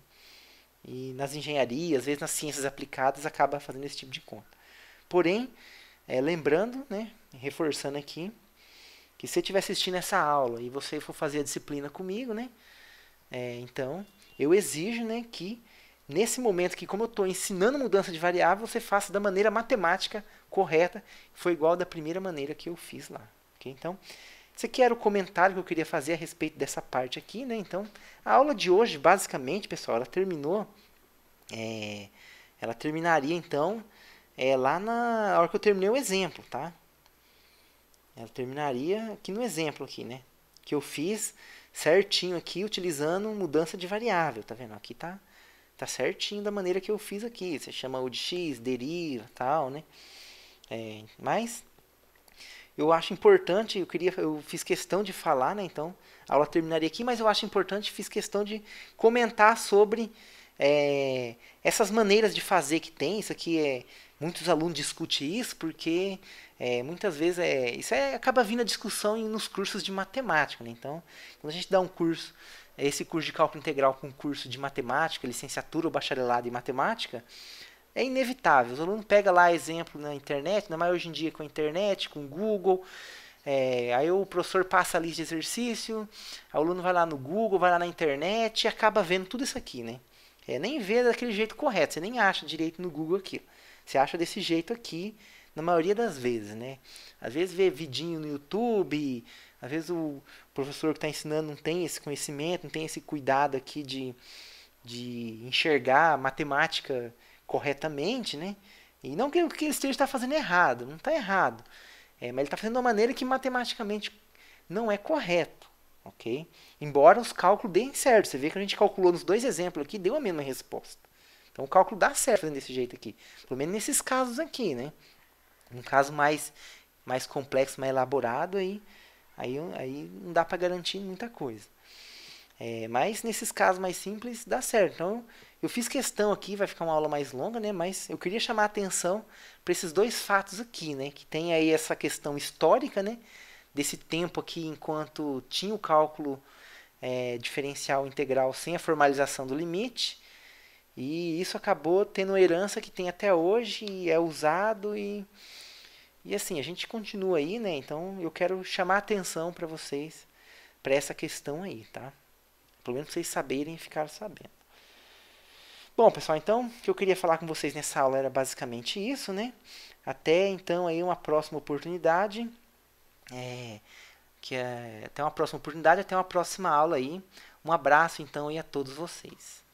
E nas engenharias, às vezes nas ciências aplicadas, acaba fazendo esse tipo de conta. Porém, lembrando, né, reforçando aqui, que se você estiver assistindo essa aula e você for fazer a disciplina comigo, né, então eu exijo, né, que nesse momento que, como eu estou ensinando mudança de variável, você faça da maneira matemática correta, foi igual da primeira maneira que eu fiz lá. Okay? Então, esse aqui era o comentário que eu queria fazer a respeito dessa parte aqui, né? Então, a aula de hoje, basicamente, pessoal, ela terminou, ela terminaria, então, lá na hora que eu terminei o exemplo, tá? Ela terminaria aqui no exemplo, aqui, né? Que eu fiz certinho aqui, utilizando mudança de variável, tá vendo? Aqui tá certinho da maneira que eu fiz aqui. Você chama o de x, deriva, tal, né? Mas eu acho importante, eu fiz questão de falar, né? Então, a aula terminaria aqui, mas eu acho importante, fiz questão de comentar sobre essas maneiras de fazer que tem. Isso aqui muitos alunos discutem isso porque muitas vezes acaba vindo a discussão nos cursos de matemática, né? Então, quando a gente dá um curso, esse curso de cálculo integral com um curso de matemática, licenciatura ou bacharelado em matemática, é inevitável. Os alunos pegam lá exemplo na internet, ainda mais hoje em dia com a internet, com o Google. Aí o professor passa a lista de exercício, o aluno vai lá no Google, vai lá na internet e acaba vendo tudo isso aqui, né? Nem vê daquele jeito correto, você nem acha direito no Google aquilo. Você acha desse jeito aqui, na maioria das vezes, né? Às vezes vê vidinho no YouTube, às vezes o professor que está ensinando não tem esse conhecimento, não tem esse cuidado aqui de enxergar a matemática corretamente, né? E não que o que ele esteja fazendo errado, não está errado. Mas ele está fazendo de uma maneira que matematicamente não é correto, ok? Embora os cálculos deem certo. Você vê que a gente calculou nos dois exemplos aqui, deu a mesma resposta. Então o cálculo dá certo fazendo desse jeito aqui. Pelo menos nesses casos aqui, né? Um caso mais complexo, mais elaborado, aí não dá para garantir muita coisa. Mas nesses casos mais simples dá certo. Então eu fiz questão aqui, vai ficar uma aula mais longa, né? Mas eu queria chamar a atenção para esses dois fatos aqui, né? Que tem aí essa questão histórica, né? Desse tempo aqui enquanto tinha o cálculo diferencial integral sem a formalização do limite. E isso acabou tendo uma herança que tem até hoje e é usado e assim, a gente continua aí, né? Então eu quero chamar a atenção para vocês para essa questão aí, tá? Pelo menos pra vocês saberem e ficarem sabendo. Bom, pessoal, então, o que eu queria falar com vocês nessa aula era basicamente isso, né? Até então aí uma próxima oportunidade. Até uma próxima oportunidade, até uma próxima aula aí. Um abraço então aí a todos vocês.